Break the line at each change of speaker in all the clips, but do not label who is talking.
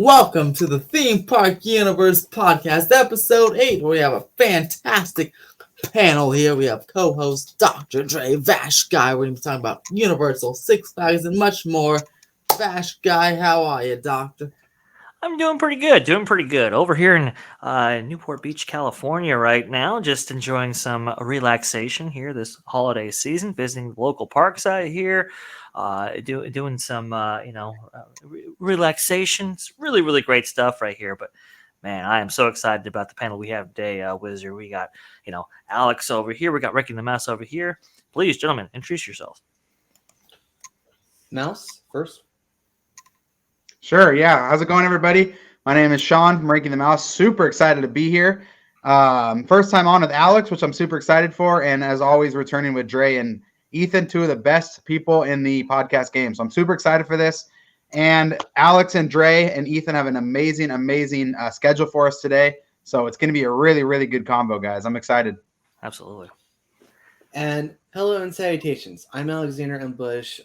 Welcome to the Theme Park Universe Podcast, Episode 8, where we have a fantastic panel here. We have co-host Dr. Dre, Vash Guy. We're going to be talking about Universal, Six Flags, and much more. Vash Guy, how are you, Doctor?
I'm doing pretty good. Over here in Newport Beach, California right now, just enjoying some relaxation here this holiday season, visiting the local parks out here, doing some, relaxation. It's really, really great stuff right here. But man, I am so excited about the panel we have today, Wizard. We got, Alex over here. We got Ricky the Mouse over here. Please, gentlemen, introduce yourselves.
Mouse first.
Sure, yeah. How's it going, everybody? My name is Sean from Ranking the Mouse. Super excited to be here. First time on with Alex, which I'm super excited for. And as always, returning with Dre and Ethan, two of the best people in the podcast game. So I'm super excited for this. And Alex and Dre and Ethan have an amazing schedule for us today. So it's going to be a really, really good combo, guys. I'm excited.
Absolutely.
And hello and salutations. I'm Alexander M. Bush.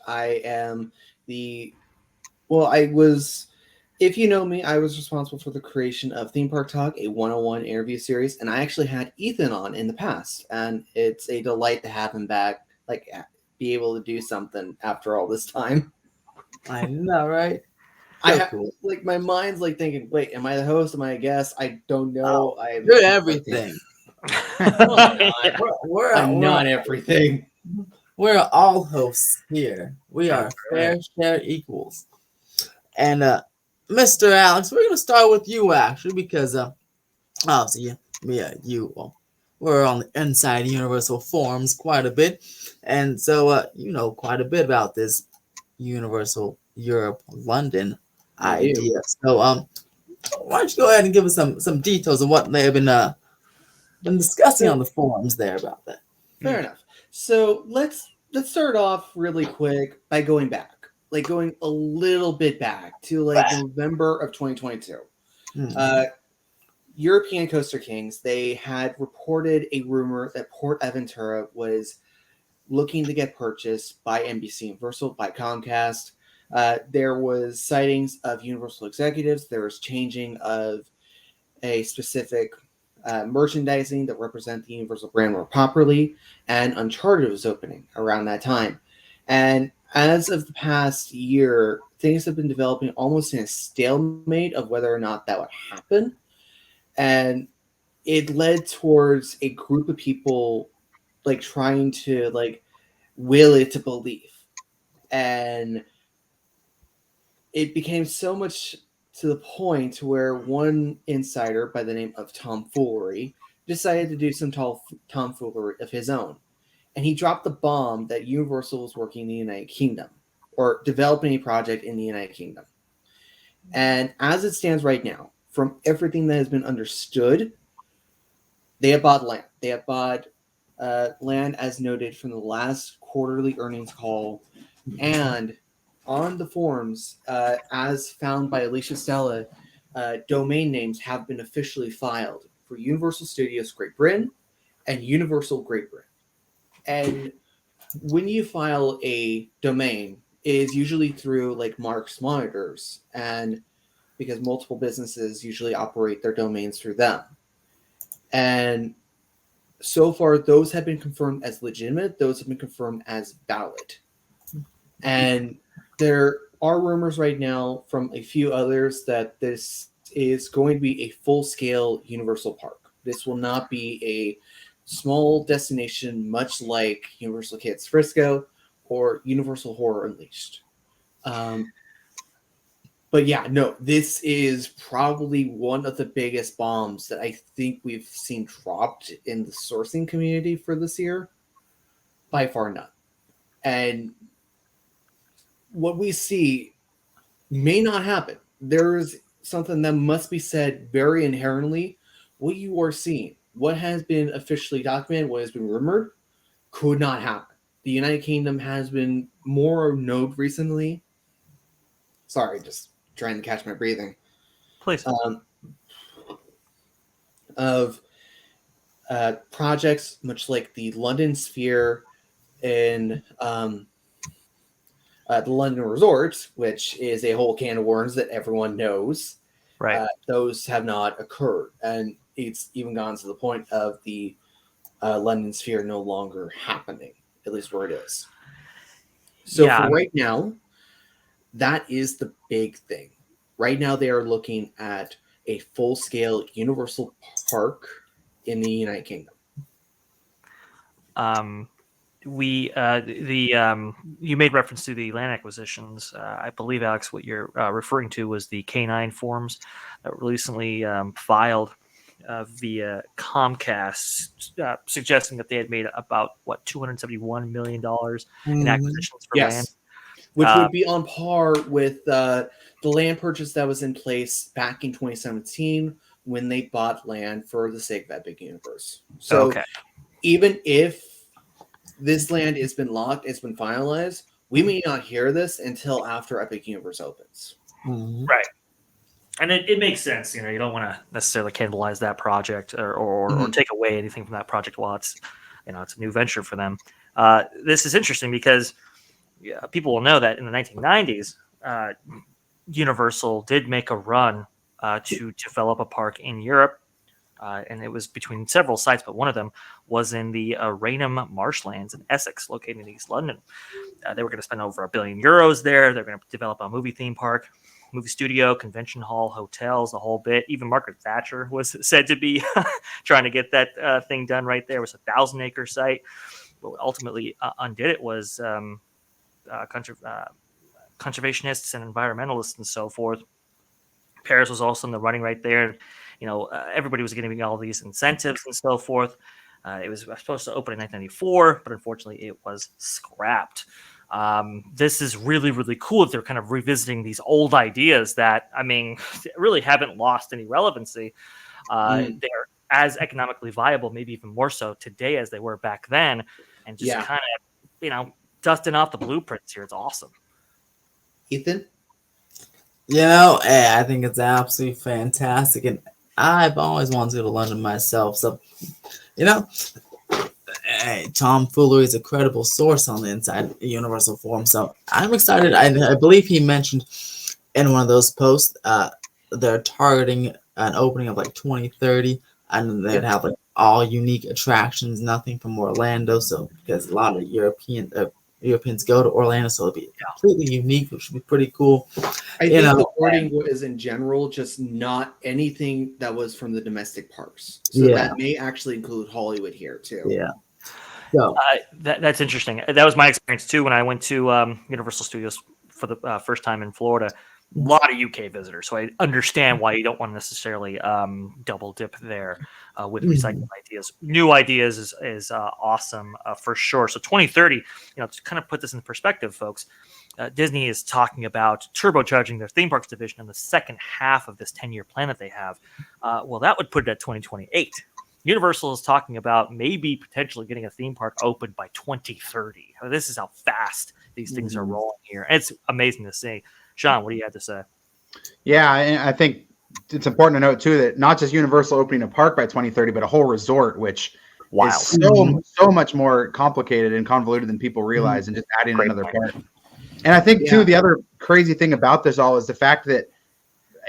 If you know me, I was responsible for the creation of Theme Park Talk, a 101 interview series, and I actually had Ethan on in the past, and it's a delight to have him back, be able to do something after all this time.
I know, right?
Cool. My mind's thinking, wait, am I the host? Am I a guest? I don't know.
You're everything.
I'm not everything.
We're all hosts here. We are fair share equals. And Mr. Alex, we're gonna start with you actually because obviously we're on the inside Universal forums quite a bit, and so you know quite a bit about this Universal Europe London idea. So why don't you go ahead and give us some details of what they have been discussing on the forums there about that.
Fair enough. So let's start off really quick by going back. Going a little bit back to November of 2022.
Mm-hmm.
European Coaster Kings, they had reported a rumor that Port Aventura was looking to get purchased by NBC Universal, by Comcast. There was sightings of Universal executives. There was changing of a specific merchandising that represent the Universal brand more properly, and Uncharted was opening around that time. And as of the past year, things have been developing almost in a stalemate of whether or not that would happen. And it led towards a group of people trying to will it to believe. And it became so much to the point where one insider by the name of Tom Foolery decided to do some tomfoolery of his own. And he dropped the bomb that Universal was working in the United Kingdom or developing a project in the United Kingdom. And as it stands right now, from everything that has been understood, they have bought land. They have bought land as noted from the last quarterly earnings call. And on the forums, as found by Alicia Stella, domain names have been officially filed for Universal Studios Great Britain and Universal Great Britain. And when you file a domain, it is usually through Marks Monitors, and because multiple businesses usually operate their domains through them. And so far, those have been confirmed as legitimate. Those have been confirmed as valid. And there are rumors right now from a few others that this is going to be a full-scale Universal park. This will not be a small destination, much like Universal Kids Frisco or Universal Horror Unleashed. But yeah, no, this is probably one of the biggest bombs that I think we've seen dropped in the sourcing community for this year. By far none. And what we see may not happen. There's something that must be said very inherently. What you are seeing, what has been officially documented, what has been rumored, could not happen. The United Kingdom has been more known recently. Sorry, just trying to catch my breathing.
Please.
Of projects much like the London Sphere and the London Resort, which is a whole can of worms that everyone knows.
Right.
Those have not occurred, and it's even gone to the point of the London Sphere no longer happening, at least where it is. So
Yeah.
for right now, that is the big thing. Right now, they are looking at a full-scale Universal Park in the United Kingdom.
You made reference to the land acquisitions. I believe, Alex, what you're referring to was the K9 forms that were recently filed via Comcast, suggesting that they had made about $271 million in acquisitions for land.
Which would be on par with the land purchase that was in place back in 2017 when they bought land for the sake of Epic Universe. So
Okay.
even if this land has been locked, it's been finalized, we may not hear this until after Epic Universe opens.
Right. And it makes sense. You don't want to necessarily cannibalize that project or take away anything from that project while it's a new venture for them. This is interesting because people will know that in the 1990s, Universal did make a run to develop a park in Europe. And it was between several sites, but one of them was in the Rainham Marshlands in Essex, located in East London. They were going to spend over €1 billion there. They're going to develop a movie theme park, movie studio, convention hall, hotels, the whole bit. Even Margaret Thatcher was said to be trying to get that thing done right there. It was a 1,000-acre site. But what ultimately undid it was conservationists and environmentalists and so forth. Paris was also in the running right there. Everybody was getting all these incentives and so forth. It was supposed to open in 1994, but unfortunately it was scrapped. This is really, really cool that they're kind of revisiting these old ideas that, really haven't lost any relevancy. They're as economically viable, maybe even more so today as they were back then. And just kind of, dusting off the blueprints here. It's awesome.
Ethan?
I think it's absolutely fantastic. And I've always wanted to go to London myself. So, Tom Fuller is a credible source on the inside Universal Forum. So I'm excited. I believe he mentioned in one of those posts they're targeting an opening of 2030. And they'd have all unique attractions, nothing from Orlando. So because a lot of Europeans go to Orlando, so it'll be completely unique, which would be pretty cool.
I think the wording is in general just not anything that was from the domestic parks. So that may actually include Hollywood here too.
Yeah. So
that's interesting. That was my experience too when I went to Universal Studios for the first time in Florida. A lot of UK visitors, so I understand why you don't want to necessarily double dip there with recycled ideas. New ideas is awesome for sure. So 2030, to kind of put this in perspective, folks, Disney is talking about turbocharging their theme parks division in the second half of this 10-year plan that they have. Well, that would put it at 2028. Universal is talking about maybe potentially getting a theme park open by 2030. This is how fast these things are rolling here. And it's amazing to see. Sean, what do you have to say?
Yeah, and I think it's important to note too that not just Universal opening a park by 2030, but a whole resort, which is so much more complicated and convoluted than people realize, and just adding another part. And I think too, the other crazy thing about this all is the fact that,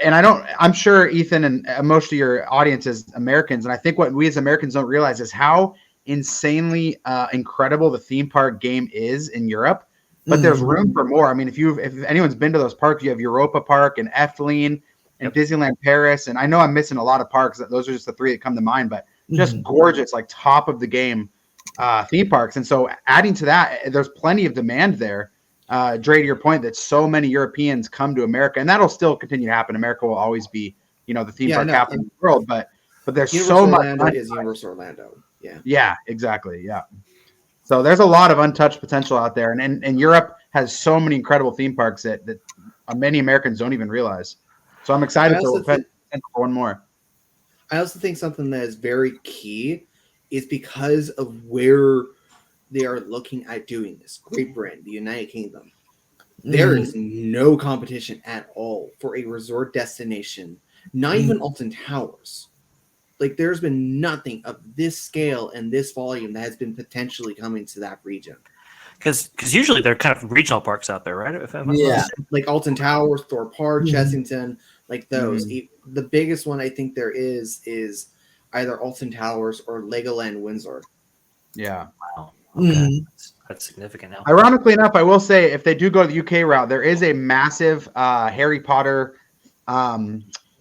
and I'm sure Ethan and most of your audience is Americans, and I think what we as Americans don't realize is how insanely incredible the theme park game is in Europe. But there's room for more. I mean, if anyone's been to those parks, you have Europa Park and Efteling and Disneyland Paris. And I know I'm missing a lot of parks. Those are just the three that come to mind, but just gorgeous, top of the game theme parks. And so adding to that, there's plenty of demand there. Dre, to your point that so many Europeans come to America, and that'll still continue to happen. America will always be, the theme park capital of the world, but there's
Universal
so much.
Orlando is Universal Orlando. Yeah.
Yeah, exactly. Yeah. So there's a lot of untouched potential out there, and Europe has so many incredible theme parks that many Americans don't even realize. So I'm excited for one more.
I also think something that is very key is because of where they are looking at doing this. Great Britain, the United Kingdom. There is no competition at all for a resort destination, not even Alton Towers. There's been nothing of this scale and this volume that has been potentially coming to that region.
Because usually they're kind of regional parks out there, right? If I'm not
Yeah.
mistaken.
Like Alton Towers, Thorpe Park,
Mhm.
Chessington, like those. The biggest one I think there is either Alton Towers or Legoland Windsor.
Yeah.
Wow. Okay.
Mhm.
That's significant now.
Ironically enough, I will say if they do go the UK route, there is a massive Harry Potter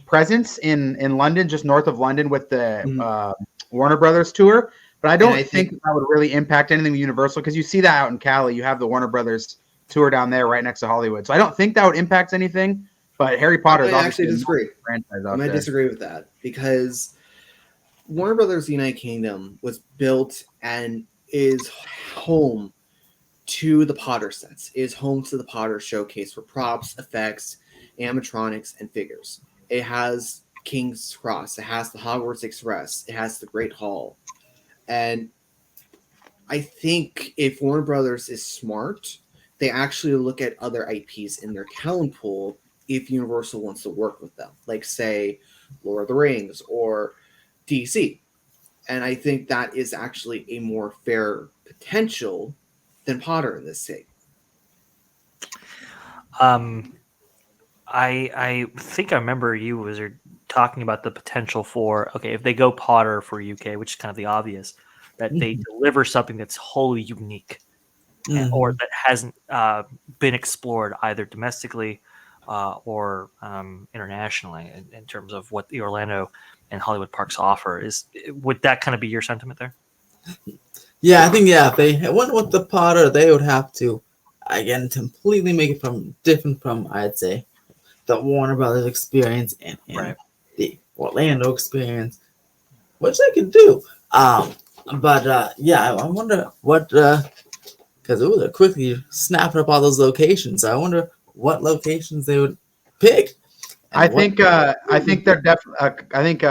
presence in London, just north of London, with the Warner Brothers tour. But I don't
I
think that would really impact anything with Universal, because you see that out in Cali. You have the Warner Brothers tour down there right next to Hollywood. So I don't think that would impact anything. But Harry Potter is
I
obviously
actually disagree.
a franchise
I
out
might
there.
disagree with that because Warner Brothers United Kingdom was built and is home to the Potter sets, is home to the Potter showcase for props, effects, animatronics, and figures. It has King's Cross, it has the Hogwarts Express, it has the Great Hall. And I think if Warner Brothers is smart, they actually look at other IPs in their talent pool if Universal wants to work with them, like say Lord of the Rings or DC. And I think that is actually a more fair potential than Potter in this case.
I think I remember you was talking about the potential for, okay, if they go Potter for UK, which is kind of the obvious, that they deliver something that's wholly unique or that hasn't been explored either domestically or internationally in terms of what the Orlando and Hollywood parks offer. Would that kind of be your sentiment there?
Yeah, I think if they went with the Potter, they would have to again completely make it from different from, I'd say, the Warner Brothers experience and
Right.
the Orlando experience, which they could do. But yeah, I wonder what because they're quickly snapping up all those locations. So I wonder what locations they would pick.
I think they're definitely. I think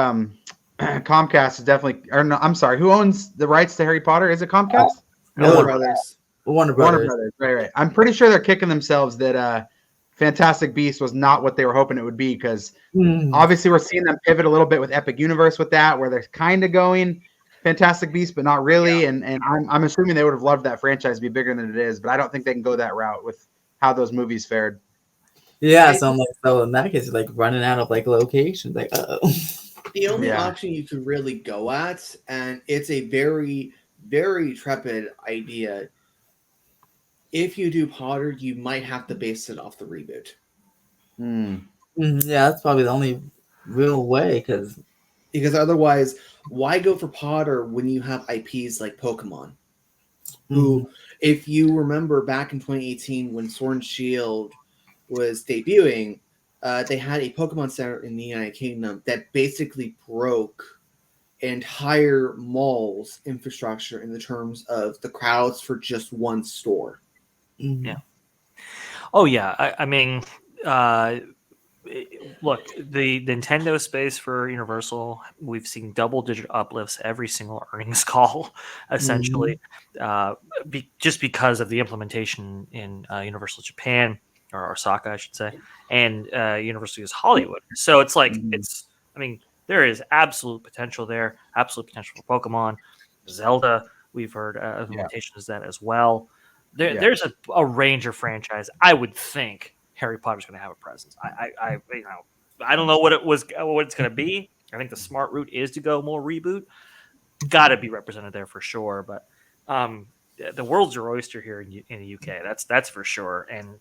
Comcast is definitely. Or no, I'm sorry. Who owns the rights to Harry Potter? Is it Comcast?
Warner Brothers.
Warner
Warner
Brothers.
Brothers. Right. I'm pretty sure they're kicking themselves that Fantastic Beasts was not what they were hoping it would be, because obviously we're seeing them pivot a little bit with Epic Universe with that, where they're kind of going Fantastic Beasts, but not really. Yeah. And I'm assuming they would have loved that franchise to be bigger than it is, but I don't think they can go that route with how those movies fared.
Yeah, so I'm like, so in that case, like running out of like locations, like
the only option you could really go at, and it's a very, very trepid idea. If you do Potter, you might have to base it off the reboot.
Yeah, that's probably the only real way,
because otherwise, why go for Potter when you have IPs like Pokemon? Who, if you remember back in 2018 when Sword and Shield was debuting, they had a Pokemon Center in the United Kingdom that basically broke entire malls infrastructure in the terms of the crowds for just one store.
Yeah. Oh yeah. I mean, look, the Nintendo space for Universal, we've seen double-digit uplifts every single earnings call, essentially, just because of the implementation in Universal Japan, or Osaka, I should say, and Universal Studios Hollywood. So it's like, I mean, there is absolute potential there, absolute potential for Pokemon, Zelda. We've heard implementations of that as well. There's a range of franchise. I would think Harry Potter's going to have a presence. I don't know what it's going to be. I think the smart route is to go more reboot. Got to be represented there for sure. But the world's your oyster here in the UK. That's for sure. And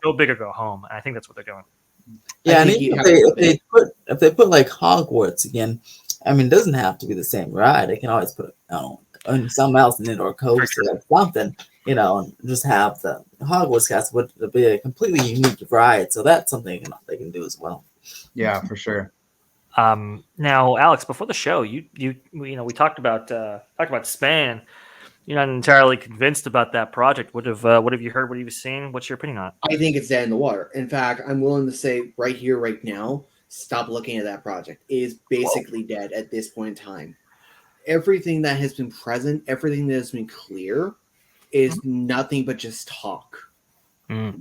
go big or go home. And I think that's what they're going.
Yeah, and if they put like Hogwarts again, I mean, it doesn't have to be the same ride. They can always put something else in it, or coaster or something, and just have the Hogwarts cast would be a completely unique ride. So that's something they can do as well.
Yeah, for sure.
Now, Alex, before the show, we talked about Span. You're not entirely convinced about that project. What have you heard? What have you seen? What's your opinion on it?
I think it's dead in the water. In fact, I'm willing to say right here, right now, stop looking at that project. It is basically dead at this point in time. Everything that has been present, everything that has been clear, is nothing but just talk.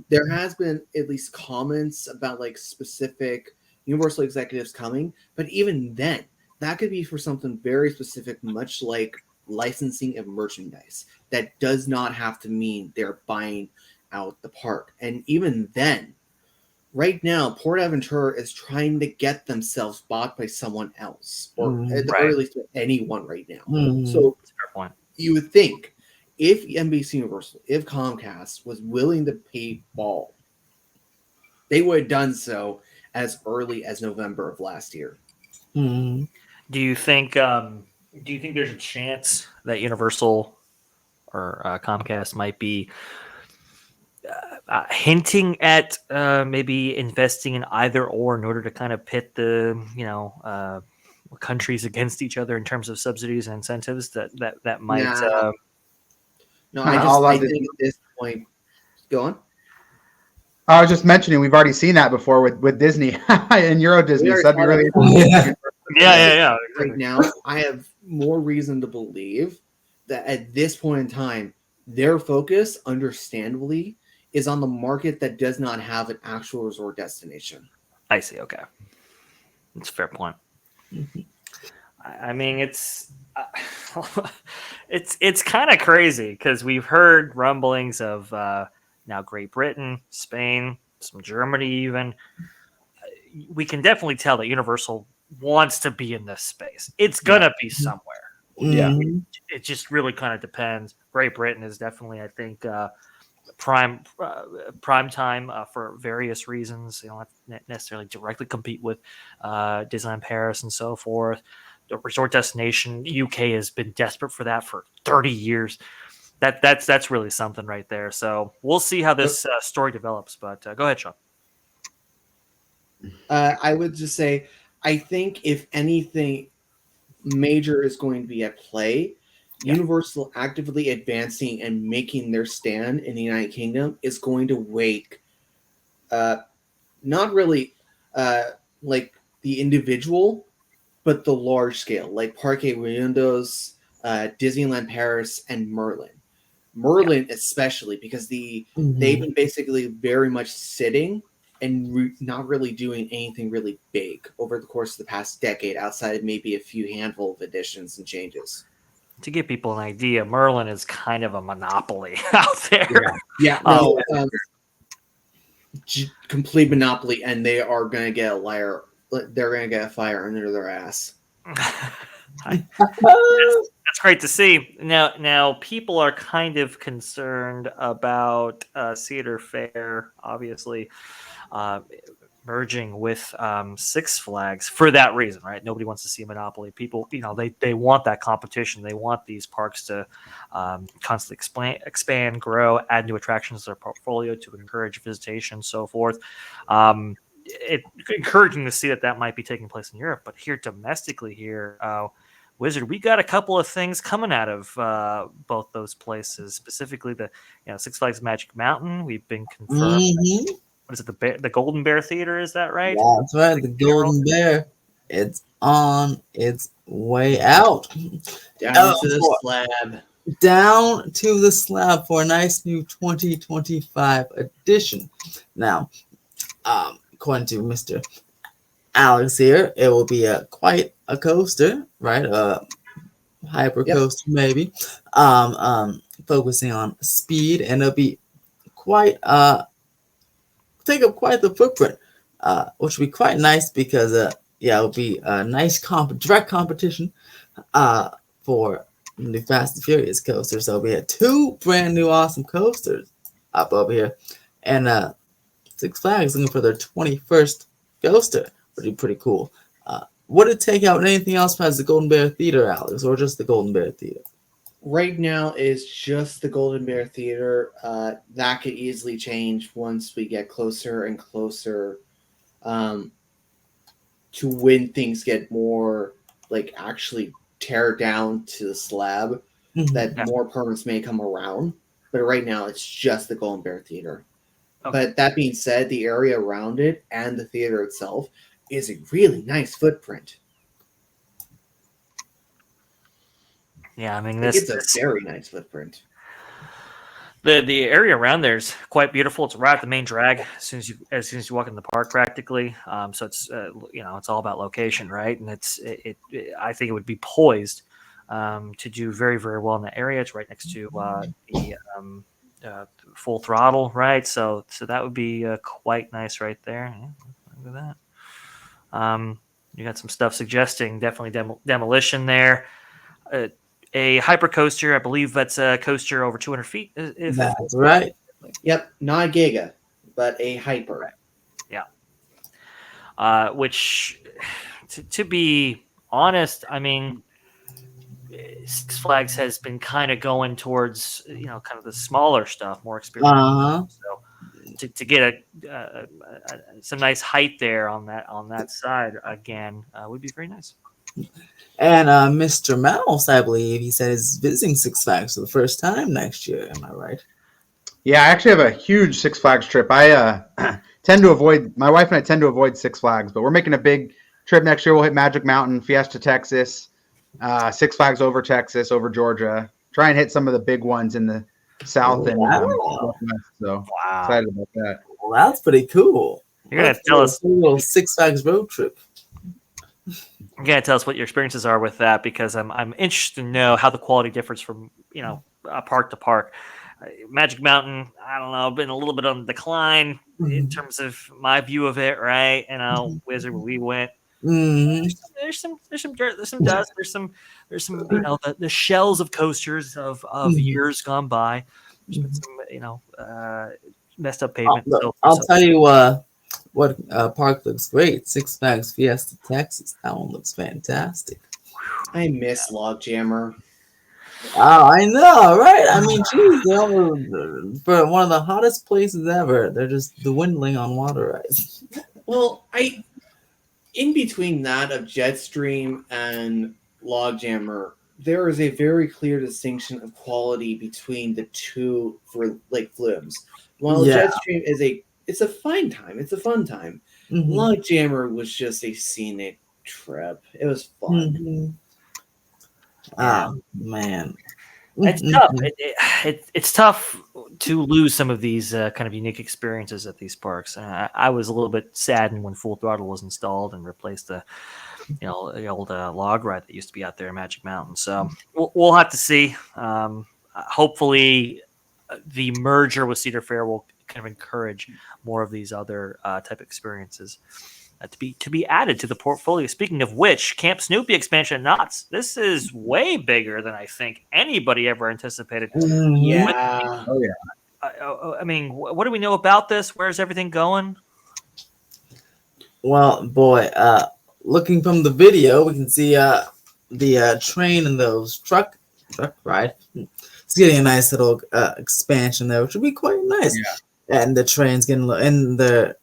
There has been at least comments about like specific Universal executives coming, but even then, that could be for something very specific, much like licensing of merchandise. That does not have to mean they're buying out the park. And even then, right now, Port Aventura is trying to get themselves bought by someone else, or at the very least, anyone right now. So
That's a fair point.
you would think if NBC Universal, if Comcast was willing to pay ball, they would have done so as early as November of last year.
Mhm.
Do you think there's a chance that Universal or Comcast might be hinting at maybe investing in either or in order to kind of pit the countries against each other in terms of subsidies and incentives that might
No,
All
I
of it.
think at this point, go on.
I was just mentioning we've already seen that before with Disney and Euro Disney. So
already
that'd be
saw
really
that.
yeah
Right now, I have more reason to believe that at this point in time, their focus, understandably, is on the market that does not have an actual resort destination.
I see. Okay, that's a fair point. I mean, it's it's kind of crazy because we've heard rumblings of now Great Britain, Spain, some Germany, even. We can definitely tell that Universal wants to be in this space. It's gonna be somewhere.
Yeah.
It just really kind of depends. Great Britain is definitely, I think, prime time for various reasons. Not necessarily directly compete with Disneyland Paris and so forth. The resort destination UK has been desperate for that for 30 years. That's really something right there. So we'll see how this story develops. But go ahead, Sean.
I would just say, I think if anything major is going to be at play, Universal actively advancing and making their stand in the United Kingdom is going to wake, not really like the individual, but the large scale, like Parque Reunidos, Disneyland Paris, and Merlin. Merlin especially, because they've been basically very much sitting and not really doing anything really big over the course of the past decade, outside of maybe a few handful of additions and changes.
To give people an idea, Merlin is kind of a monopoly out there.
Complete monopoly, and they are going to get they're going to get a fire under their ass.
That's great to see. Now people are kind of concerned about Cedar Fair, obviously, merging with Six Flags for that reason, right? Nobody wants to see a monopoly. People, they want that competition. They want these parks to constantly expand, grow, add new attractions to their portfolio to encourage visitation, so forth. It's encouraging to see that might be taking place in Europe, but here domestically, Wizard, we got a couple of things coming out of both those places. Specifically, the Six Flags Magic Mountain. We've been confirmed. What is it? The Golden Bear Theater? Is that right?
Yeah, that's right. The Golden Bear. It's on its way out.
Down to the slab.
Down to the slab for a nice new 2025 edition. Now, according to Mr. Alex here, it will be quite a coaster, right? Hyper coaster, maybe. Focusing on speed, and it'll be quite take up quite the footprint, which will be quite nice because it'll be a nice direct competition for the Fast and Furious coaster. So we had two brand new awesome coasters up over here, and Six Flags looking for their 21st coaster, which would be pretty cool. Would it take out anything else besides the Golden Bear Theater, Alex, or just the Golden Bear Theater?
Right now is just the Golden Bear Theater. That could easily change once we get closer and closer to when things get more like actually tear down to the slab. That more permits may come around. But right now it's just the Golden Bear Theater. Okay. But that being said, the area around it and the theater itself is a really nice footprint.
Yeah, I mean,
it's a very nice footprint.
The area around there is quite beautiful. It's right at the main drag as soon as you walk in the park, practically. So it's it's all about location, right? And I think it would be poised to do very, very well in the area. It's right next to the Full Throttle, right? So that would be quite nice right there. Yeah, look at that. You got some stuff suggesting definitely demolition there. A hyper coaster, I believe that's a coaster over 200 feet.
That's right.
Yep, not a Giga, but a Hyper.
Yeah. Which, to be honest, I mean, Six Flags has been kind of going towards kind of the smaller stuff, more experience. So to get some nice height there on that side again would be very nice.
And Mr. Mouse, I believe, he said is visiting Six Flags for the first time next year. Am I right?
Yeah, I actually have a huge Six Flags trip. I tend to avoid, my wife and I tend to avoid Six Flags, but we're making a big trip next year. We'll hit Magic Mountain, Fiesta, Texas, Six Flags over Texas, over Georgia. Try and hit some of the big ones in the South and Northwest. So excited about that.
Well, that's pretty cool.
You're going to tell us
a little Six Flags road trip.
You're going to tell us what your experiences are with that, because I'm interested to know how the quality differs from, park to park. Magic Mountain, I don't know, been a little bit on the decline in terms of my view of it, right? Wizard, where we went, there's some dirt, there's some dust, there's some the shells of coasters of years gone by. There's been some messed up pavement.
I'll tell you what park looks great. Six Flags Fiesta Texas. That one looks fantastic.
I miss Logjammer.
Oh, I know, right? I mean, geez, for one of the hottest places ever, they're just dwindling on water ice.
Well, in between that of Jetstream and Logjammer, there is a very clear distinction of quality between the two for Lake Flumes. While Jetstream it's a fine time, it's a fun time. Logjammer was just a scenic trip. It was fun.
Oh man,
it's tough. It's tough to lose some of these kind of unique experiences at these parks. I was a little bit saddened when Full Throttle was installed and replaced the old log ride that used to be out there in Magic Mountain. So we'll have to see. Hopefully, the merger with Cedar Fair will kind of encourage more of these other type experiences to be added to the portfolio. Speaking of which, Camp Snoopy expansion at Knott's. This is way bigger than I think anybody ever anticipated.
Yeah.
Oh yeah.
I mean, what do we know about this? Where's everything going?
Well, boy, looking from the video, we can see the train and those truck ride. It's getting a nice little expansion there, which would be quite nice. Yeah. And the train's getting and they're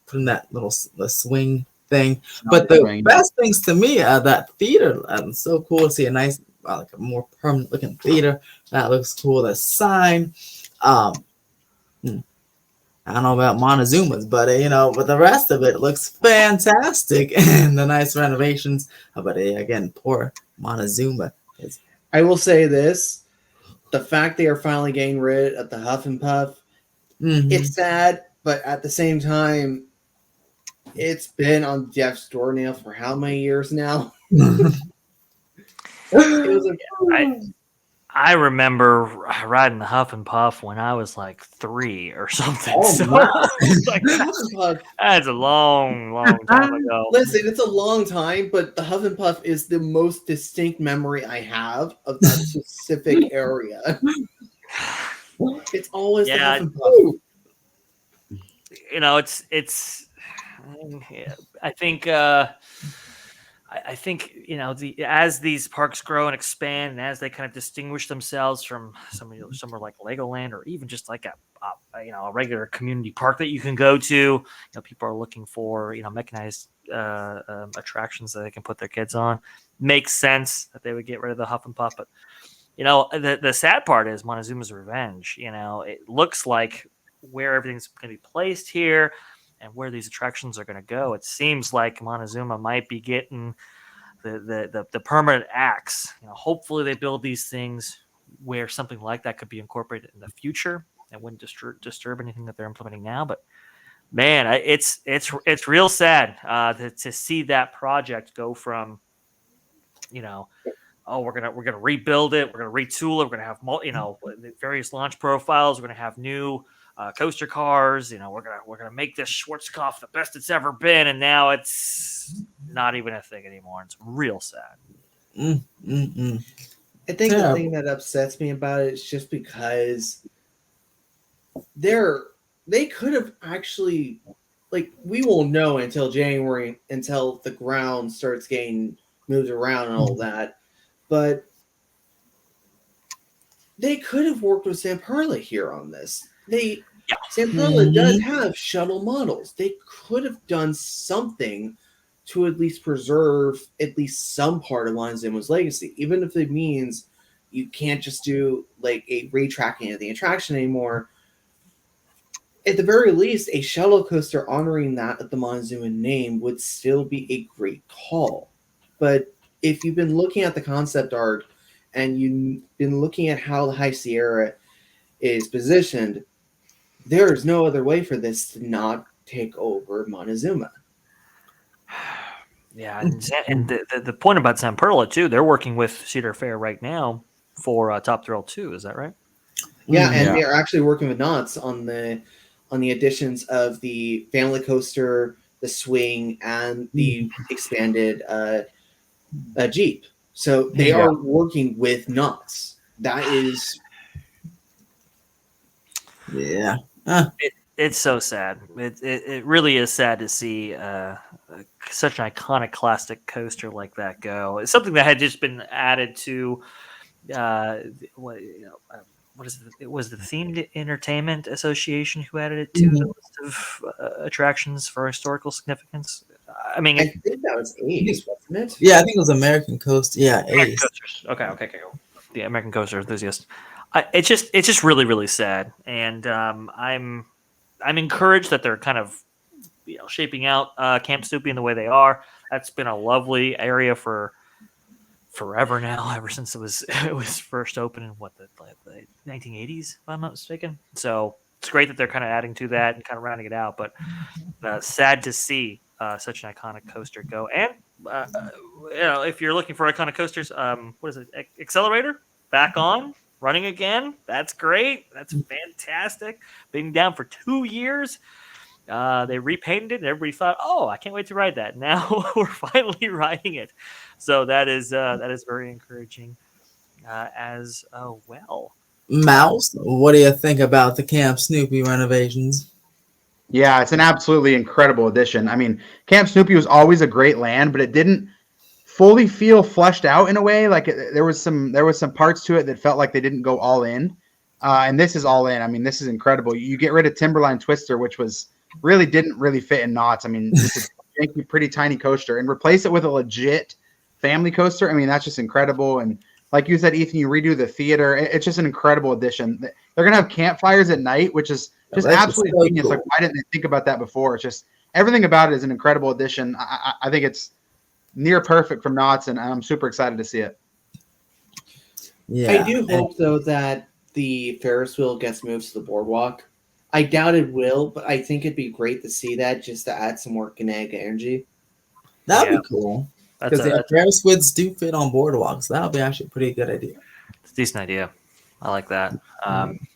putting that little swing thing. But the best things to me are that theater. It's so cool to see a nice, like a more permanent looking theater. That looks cool. The sign. I don't know about Montezuma's, but but the rest of it looks fantastic, and the nice renovations. But again, poor Montezuma.
I will say this: the fact they are finally getting rid of the Huff and Puff, it's sad, but at the same time, it's been on Jeff's doornail for how many years now?
I remember riding the Huff and Puff when I was like 3 or something. That's a long, long time ago.
Listen, it's a long time, but the Huff and Puff is the most distinct memory I have of that specific area. It's always the Huff and Puff.
It's. I think. I think as these parks grow and expand, and as they kind of distinguish themselves from somewhere like Legoland, or even just like a regular community park that you can go to, people are looking for mechanized attractions that they can put their kids on. Makes sense that they would get rid of the Huff and Puff, but the sad part is Montezuma's Revenge. It looks like where everything's going to be placed here and where these attractions are going to go, it seems like Montezuma might be getting the permanent axe. Hopefully they build these things where something like that could be incorporated in the future and wouldn't disturb anything that they're implementing now. But man, it's real sad to see that project go from oh, we're gonna rebuild it, we're gonna retool it, we're gonna have various launch profiles, we're gonna have new coaster cars, we're gonna make this Schwarzkopf the best it's ever been, and now it's not even a thing anymore. It's real sad.
I think the thing that upsets me about it is just because they could have actually, like, we won't know until January, until the ground starts getting moved around and all that, but they could have worked with Zamperla here on this. Zamperla does have shuttle models. They could have done something to at least preserve at least some part of Montezuma's legacy, even if it means you can't just do like a retracking of the attraction anymore. At the very least, a shuttle coaster honoring that of the Montezuma name would still be a great call. But if you've been looking at the concept art and you've been looking at how the High Sierra is positioned, there is no other way for this to not take over Montezuma.
Yeah, and the point about Zamperla too, they're working with Cedar Fair right now for Top Thrill 2. Is that right?
Yeah, and they're actually working with Knott's on the additions of the family coaster, the swing, and the expanded Jeep. So they are working with Knott's. That is,
it's so sad. It really is sad to see such an iconic classic coaster like that go. It's something that had just been added to what is it? It was the Themed Entertainment Association who added it to the list of attractions for historical significance. I mean,
I think that was Ace, wasn't it?
Yeah, I think it was American Coaster. Yeah,
American
Ace.
Coasters. Okay, cool. The American Coaster Enthusiast. It's just really, really sad, and I'm encouraged that they're kind of shaping out Camp Snoopy in the way they are. That's been a lovely area for forever now, ever since it was first opened in the 1980s, if I'm not mistaken. So it's great that they're kind of adding to that and kind of rounding it out. But sad to see such an iconic coaster go. And if you're looking for iconic coasters, what is it? Accelerator back on, running again. That's great. That's fantastic. Been down for 2 years. They repainted it, and everybody thought, "Oh, I can't wait to ride that." Now we're finally riding it, so that is very encouraging as well.
Mouse, what do you think about the Camp Snoopy renovations?
Yeah, it's an absolutely incredible addition. I mean, Camp Snoopy was always a great land, but it didn't fully feel fleshed out in a way. Like there was some parts to it that felt like they didn't go all in, and this is all in. I mean, this is incredible. You get rid of Timberline Twister, which didn't really fit in Knott's. I mean, this is a janky, pretty tiny coaster, and replace it with a legit family coaster. I mean, that's just incredible. And like you said, Ethan, you redo the theater. It's just an incredible addition. They're gonna have campfires at night, which is just absolutely genius. Cool. Like, why didn't they think about that before? It's just everything about it is an incredible addition. I think it's near perfect from Knott's, and I'm super excited to see it.
Yeah,
I do hope though that the Ferris wheel gets moved to the boardwalk. I doubt it will, but I think it'd be great to see that just to add some more kinetic energy.
That'd be cool. Because the Ferris wheels do fit on boardwalks. That'll be actually a pretty good idea.
It's a decent idea. I like that.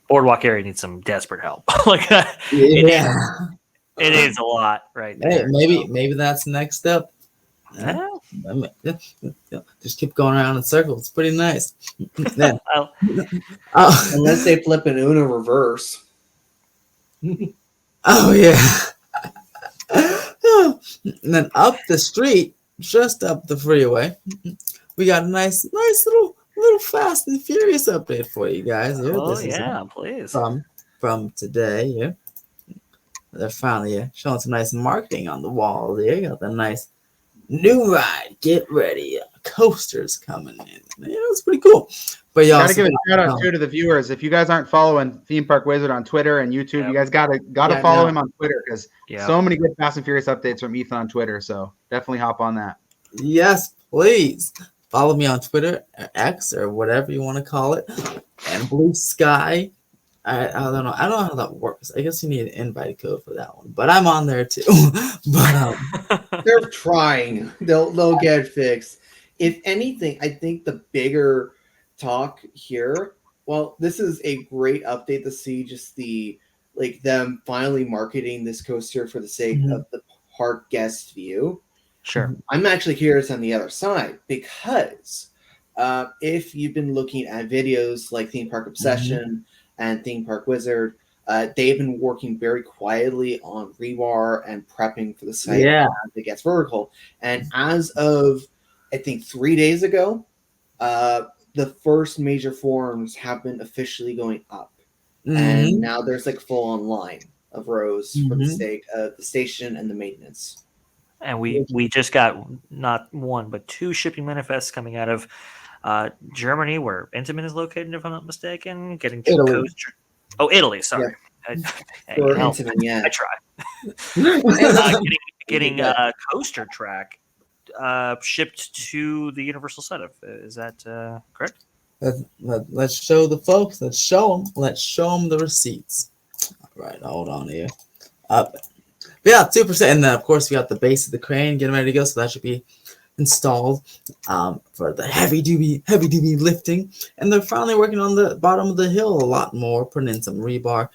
Boardwalk area needs some desperate help. Like that.
Yeah.
It is a lot right there.
Hey, maybe that's the next step. Just keep going around in circles. It's pretty nice.
Unless they flip an Uno reverse.
Oh yeah. And then up the street, just up the freeway, we got a nice little Fast and Furious update for you guys. Here.
Oh yeah, please.
From today, yeah. They're finally showing some nice marketing on the wall there. You got the nice new ride. Get ready. Coasters coming in. Yeah, it's pretty cool. But you
gotta give a shout out to the viewers. If you guys aren't following Theme Park Wizard on Twitter and YouTube, you guys gotta follow him on Twitter because so many good Fast and Furious updates from Ethan on Twitter. So definitely hop on that.
Yes, please follow me on Twitter, or X, or whatever you want to call it, and Blue Sky. I don't know how that works. I guess you need an invite code for that one, but I'm on there too. But
they're trying. They'll get it fixed. if anything, I think the bigger talk here. Well, this is a great update to see just the them finally marketing this coaster for the sake
Mhm.
of the park guest view.
Sure.
I'm actually curious on the other side because if you've been looking at videos like Theme Park Obsession and Theme Park Wizard, they've been working very quietly on rebar and prepping for the site
Yeah.
as it gets vertical. And as of, I think, 3 days ago, the first major forms have been officially going up. And
Mhm.
now there's like full on line of rows for the sake of the station and the maintenance.
And we just got not one but two shipping manifests coming out of Germany, where Intamin is located, if I'm not mistaken. Getting two
Italy.
coaster. Oh, Italy. Sorry. Hey,
For
hell,
Intamin, yeah.
I try. Getting
Yeah.
coaster track shipped to the Universal setup. Is that correct?
Let's show the folks. Let's show them. Let's show them the receipts. All right, hold on here. Yeah, 2%. And then, of course, we got the base of the crane getting ready to go. So that should be installed for the heavy duty lifting. And they're finally working on the bottom of the hill a lot more, putting in some rebar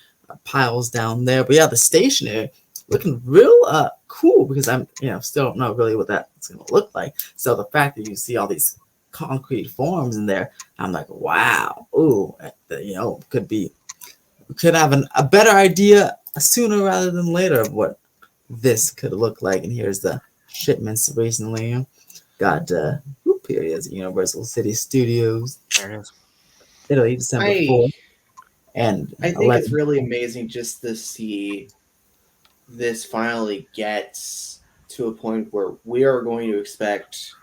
piles down there. But yeah, the stationary looking real cool because I'm still don't know really what that's gonna look like. So the fact that you see all these concrete forms in there, I'm like, wow, ooh, could have a better idea sooner rather than later of what this could look like. And here's the shipments recently. Got here it is, Universal City Studios.
There it is.
Italy, December 4th. And
I think it's really amazing just to see this finally gets to a point where we are going to expect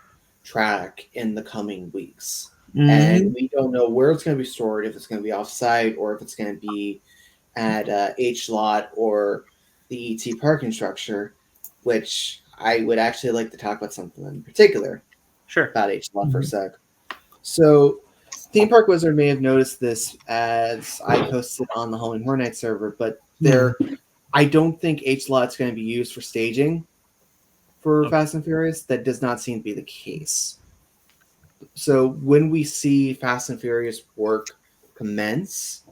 track in the coming weeks. And we don't know where it's going to be stored, if it's going to be off-site or if it's going to be at H Lot or the ET parking structure, which I would actually like to talk about something in particular.
Sure.
About H Lot for a sec. So Theme Park Wizard may have noticed this as I posted on the Halloween Horror Nights server, but I don't think H Lot's going to be used for staging for Fast and Furious. That does not seem to be the case. So when we see Fast and Furious work commence,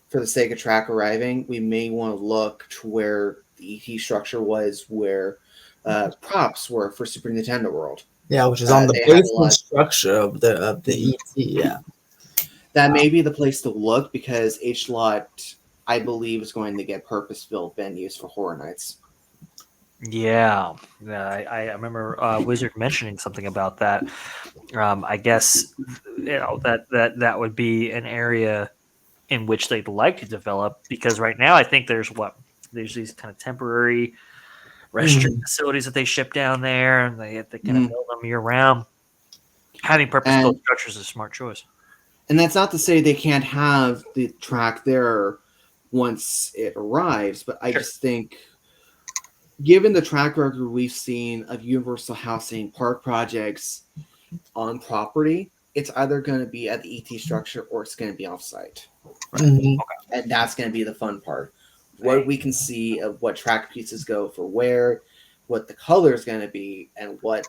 for the sake of track arriving, we may want to look to where the ET structure was, where props were for Super Nintendo World.
Yeah, which is on the basement structure of the ET. Yeah,
that may be the place to look because H Lot, I believe, is going to get purpose-built venues for Horror Nights.
Yeah, I remember Wizard mentioning something about that. I guess that would be an area in which they'd like to develop, because right now I think there's these kind of temporary restroom facilities that they ship down there, and they kind of build them year round. Having purpose-built structures is a smart choice.
And that's not to say they can't have the track there once it arrives, but I just think, given the track record we've seen of Universal housing park projects on property, it's either going to be at the ET structure or it's going to be off-site. Right. Okay. And that's going to be the fun part. What we can see of what track pieces go for where, what the color is going to be, and what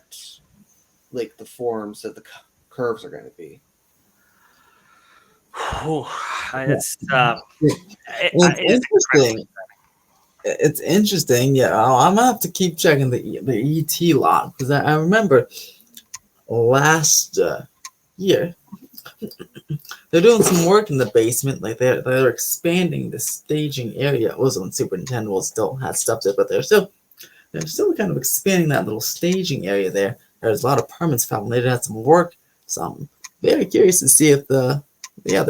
the forms of the curves are going to be.
It's interesting. It's interesting. Yeah, I'm gonna have to keep checking the ET log because I remember last year they're doing some work in the basement. Like they're expanding the staging area. It was when Super Nintendo still had stuff there, but they're still kind of expanding that little staging area there. There's a lot of permits filed. They had some work. So I'm very curious to see if the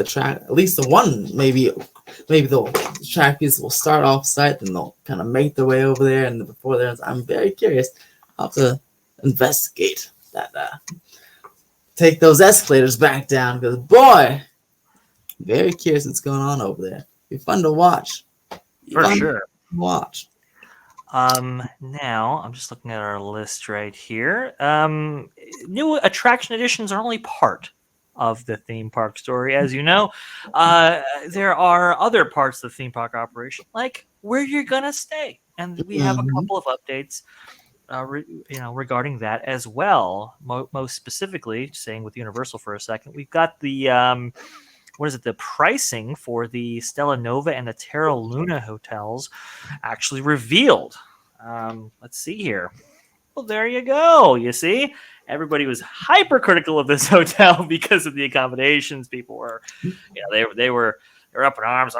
track, at least the one, maybe the track pieces will start off site, then they'll kind of make their way over there. And before there, I'm very curious. I'll have to investigate that. Take those escalators back down because, boy, very curious what's going on over there. Be fun to watch.
For sure.
Watch.
Now I'm just looking at our list right here. New attraction additions are only part of the theme park story. As you know, there are other parts of the theme park operation, like where you're gonna stay. And we have a couple of updates. regarding that as well. Most specifically, staying with Universal for a second, we've got the what is it? The pricing for the Stella Nova and the Terra Luna hotels actually revealed. Let's see here. Well, there you go. You see, everybody was hypercritical of this hotel because of the accommodations. People were, they were up in arms.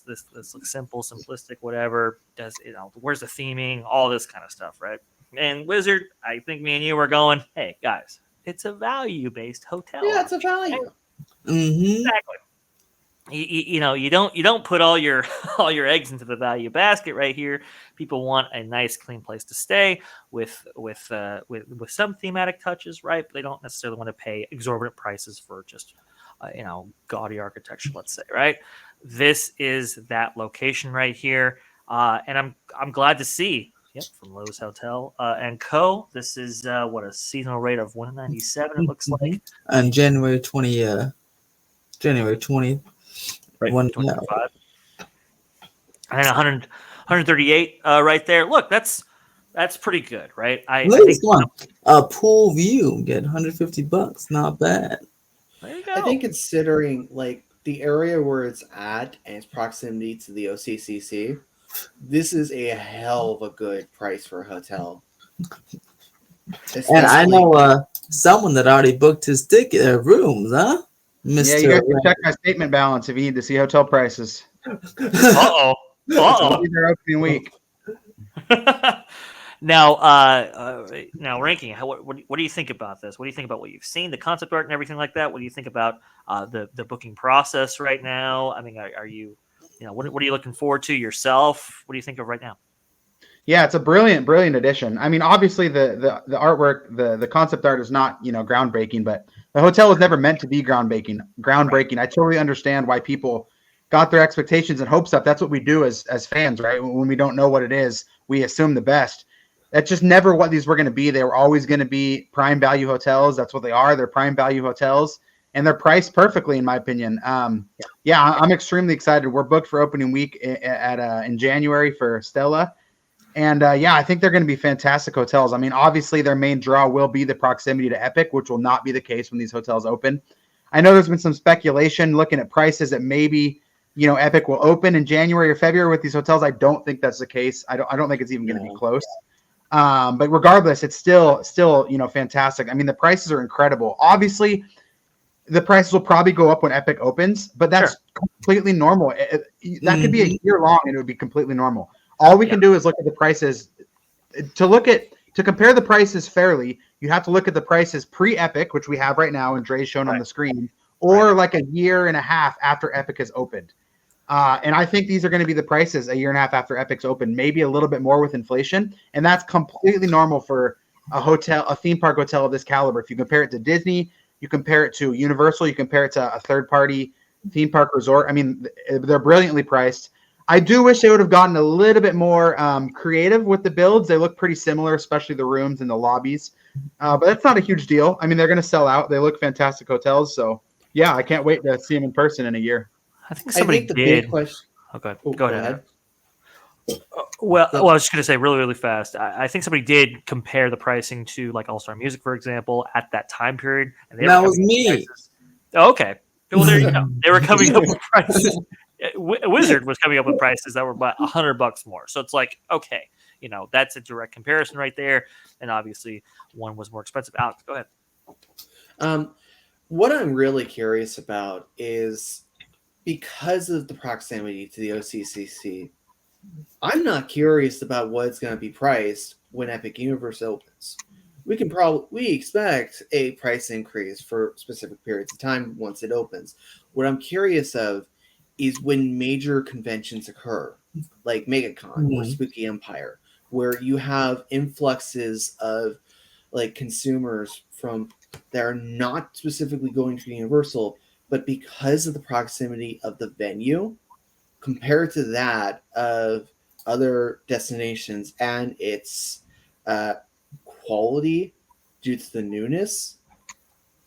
This looks simple, simplistic, whatever. Where's the theming? All this kind of stuff, right? And Wizard, I think me and you were going, hey guys, it's a value-based hotel.
Yeah, it's a value.
Exactly. You don't put all your eggs into the value basket right here. People want a nice, clean place to stay with some thematic touches, right? But they don't necessarily want to pay exorbitant prices for just gaudy architecture, let's say, right? This is that location right here, and I'm glad to see. Yep, from Lowe's Hotel and Co. This is what a seasonal rate of $197. It looks like
on January 20th.
Right, 25. And 138 right there. Look, that's pretty good, right? I think
a pool view, get $150. Not bad.
There you go.
I think considering like the area where it's at and its proximity to the OCCC, this is a hell of a good price for a hotel.
And I know someone that already booked his ticket rooms, huh? Mr.
Yeah, you guys can check my statement balance if you need to see hotel prices.
Uh-oh.
Their opening week.
Now, Ranking, what do you think about this? What do you think about what you've seen, the concept art and everything like that? What do you think about the booking process right now? I mean, are you, what are you looking forward to yourself? What do you think of right now?
Yeah, it's a brilliant addition. I mean, obviously the artwork, the concept art is not, groundbreaking, but the hotel was never meant to be groundbreaking.
Right.
I totally understand why people got their expectations and hopes up. That's what we do as fans, right? When we don't know what it is, we assume the best. That's just never what these were going to be. They were always going to be prime value hotels. That's what they are. They're prime value hotels, and they're priced perfectly, in my opinion. Yeah, I'm extremely excited. We're booked for opening week in January for Stella. And I think they're going to be fantastic hotels. I mean, obviously their main draw will be the proximity to Epic, which will not be the case when these hotels open. I know there's been some speculation looking at prices that maybe, Epic will open in January or February with these hotels. I don't think that's the case. I don't think it's even going to be close. But regardless, it's still, fantastic. I mean, the prices are incredible. Obviously, the prices will probably go up when Epic opens, but that's completely normal. That could be a year long and it would be completely normal. All we can do is look at the prices. To compare the prices fairly, you have to look at the prices pre-Epic, which we have right now, and Dre's shown on the screen, or like a year and a half after Epic has opened. And I think these are going to be the prices a year and a half after Epic's open, maybe a little bit more with inflation, and that's completely normal for a theme park hotel of this caliber. If you compare it to Disney, you compare it to Universal, you compare it to a third-party theme park resort. I mean, they're brilliantly priced. I do wish they would have gotten a little bit more creative with the builds. They look pretty similar, especially the rooms and the lobbies. But that's not a huge deal. I mean, they're going to sell out. They look fantastic hotels. So, yeah, I can't wait to see them in person in a year.
I think somebody
the
did.
big question.
Okay, go ahead. Well, I was just going to say really, really fast. I think somebody did compare the pricing to like All Star Music, for example, at that time period. And
that was me.
Oh, okay. Well, there you go. They were coming up with prices. Wizard was coming up with prices that were about $100 more. So it's like, okay, that's a direct comparison right there. And obviously, one was more expensive. Alex, go ahead.
What I'm really curious about is because of the proximity to the OCCC, I'm not curious about what's going to be priced when Epic Universe opens. We expect a price increase for specific periods of time once it opens. What I'm curious of is when major conventions occur, like MegaCon or Spooky Empire, where you have influxes of like consumers from that are not specifically going to Universal, but because of the proximity of the venue, compared to that of other destinations and its quality due to the newness,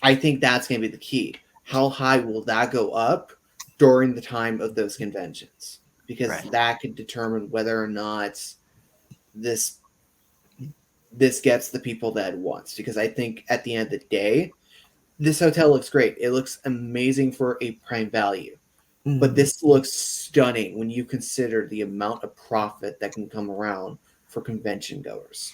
I think that's going to be the key. How high will that go up during the time of those conventions? Because that could determine whether or not this this gets the people that it wants. Because I think at the end of the day, this hotel looks great. It looks amazing for a prime value. But this looks stunning when you consider the amount of profit that can come around for convention goers.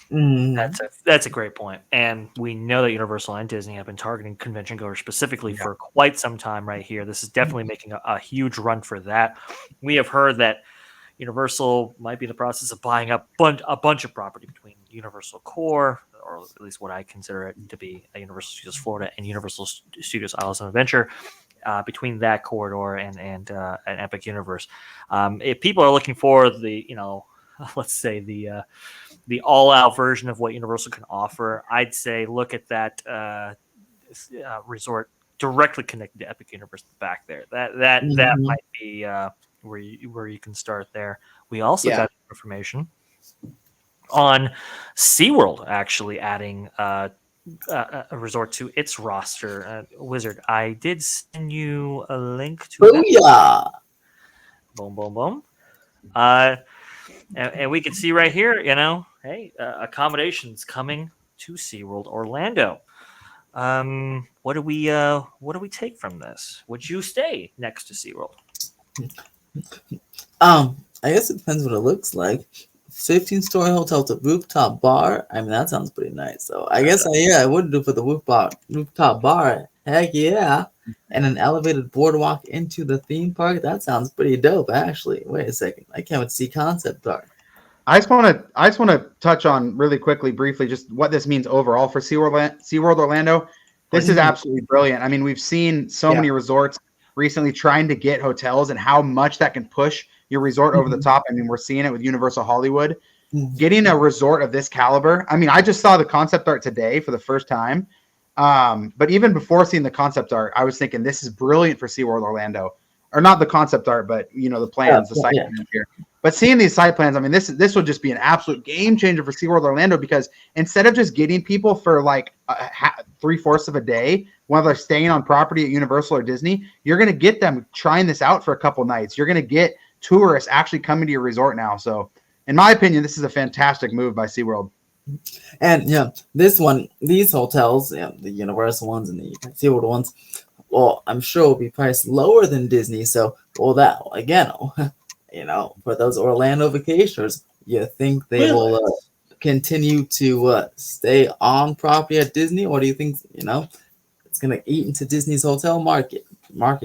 That's a great point. And we know that Universal and Disney have been targeting convention goers specifically for quite some time right here. This is definitely making a huge run for that. We have heard that Universal might be in the process of buying up a bunch of property between Universal Core, or at least what I consider it to be, a Universal Studios Florida and Universal Studios Islands of Adventure. Between that corridor and an Epic Universe, if people are looking for the, let's say the all-out version of what Universal can offer, I'd say look at that resort directly connected to Epic Universe back there. That might be where you can start there. We also got information on SeaWorld actually adding a resort to its roster. Wizard, I did send you a link to that. Boom, boom, boom. And we can see right here, hey, accommodations coming to SeaWorld Orlando. What do we take from this? Would you stay next to SeaWorld?
I guess it depends what it looks like. 15-story hotel to rooftop bar. I mean, that sounds pretty nice. So I guess I would do for the rooftop bar. Heck yeah. And an elevated boardwalk into the theme park. That sounds pretty dope, actually. Wait a second. I can't wait to see concept art.
I just want to touch on really quickly, briefly, just what this means overall for SeaWorld Orlando. This is absolutely brilliant. I mean, we've seen so many resorts recently trying to get hotels and how much that can push your resort over the top. I mean, we're seeing it with Universal Hollywood. Getting a resort of this caliber. I mean, I just saw the concept art today for the first time. But even before seeing the concept art, I was thinking this is brilliant for SeaWorld Orlando. Or not the concept art, but the plans, the site plans here. But seeing these site plans, I mean, this would just be an absolute game changer for SeaWorld Orlando, because instead of just getting people for like 3/4 of a day, while they're staying on property at Universal or Disney, you're going to get them trying this out for a couple nights. You're going to get tourists actually coming to your resort now. So in my opinion, this is a fantastic move by SeaWorld.
And these hotels, the Universal ones and the SeaWorld ones, well, I'm sure will be priced lower than Disney. So, that again, for those Orlando vacationers, you think they will continue to stay on property at Disney, or do you think it's going to eat into Disney's hotel market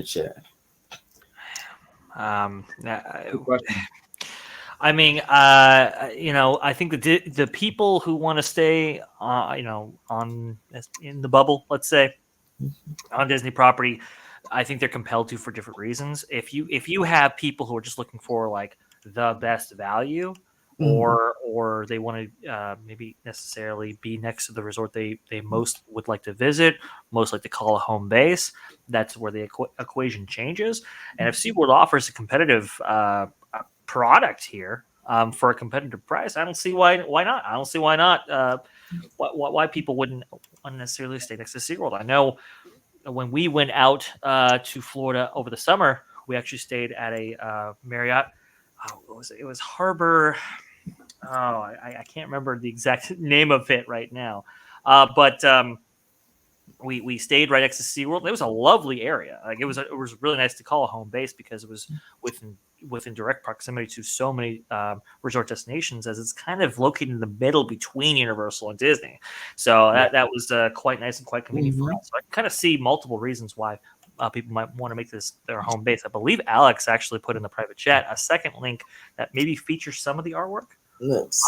share?
Good question.
I mean, I think the people who want to stay, in the bubble, let's say, on Disney property, I think they're compelled to for different reasons. If you have people who are just looking for like the best value, or they want to maybe necessarily be next to the resort they most would like to visit, most like to call a home base, that's where the equation changes. And if SeaWorld offers a competitive product here for a competitive price, I don't see why not. I don't see why not. Why people wouldn't unnecessarily stay next to SeaWorld. I know when we went out to Florida over the summer, we actually stayed at a Marriott. What was it? It was Harbor. I can't remember the exact name of it right now. But we stayed right next to SeaWorld. It was a lovely area. Like it was really nice to call a home base, because it was within direct proximity to so many resort destinations, as it's kind of located in the middle between Universal and Disney. So that was quite nice and quite convenient for us. So I can kind of see multiple reasons why people might want to make this their home base. I believe Alex actually put in the private chat a second link that maybe features some of the artwork.
There's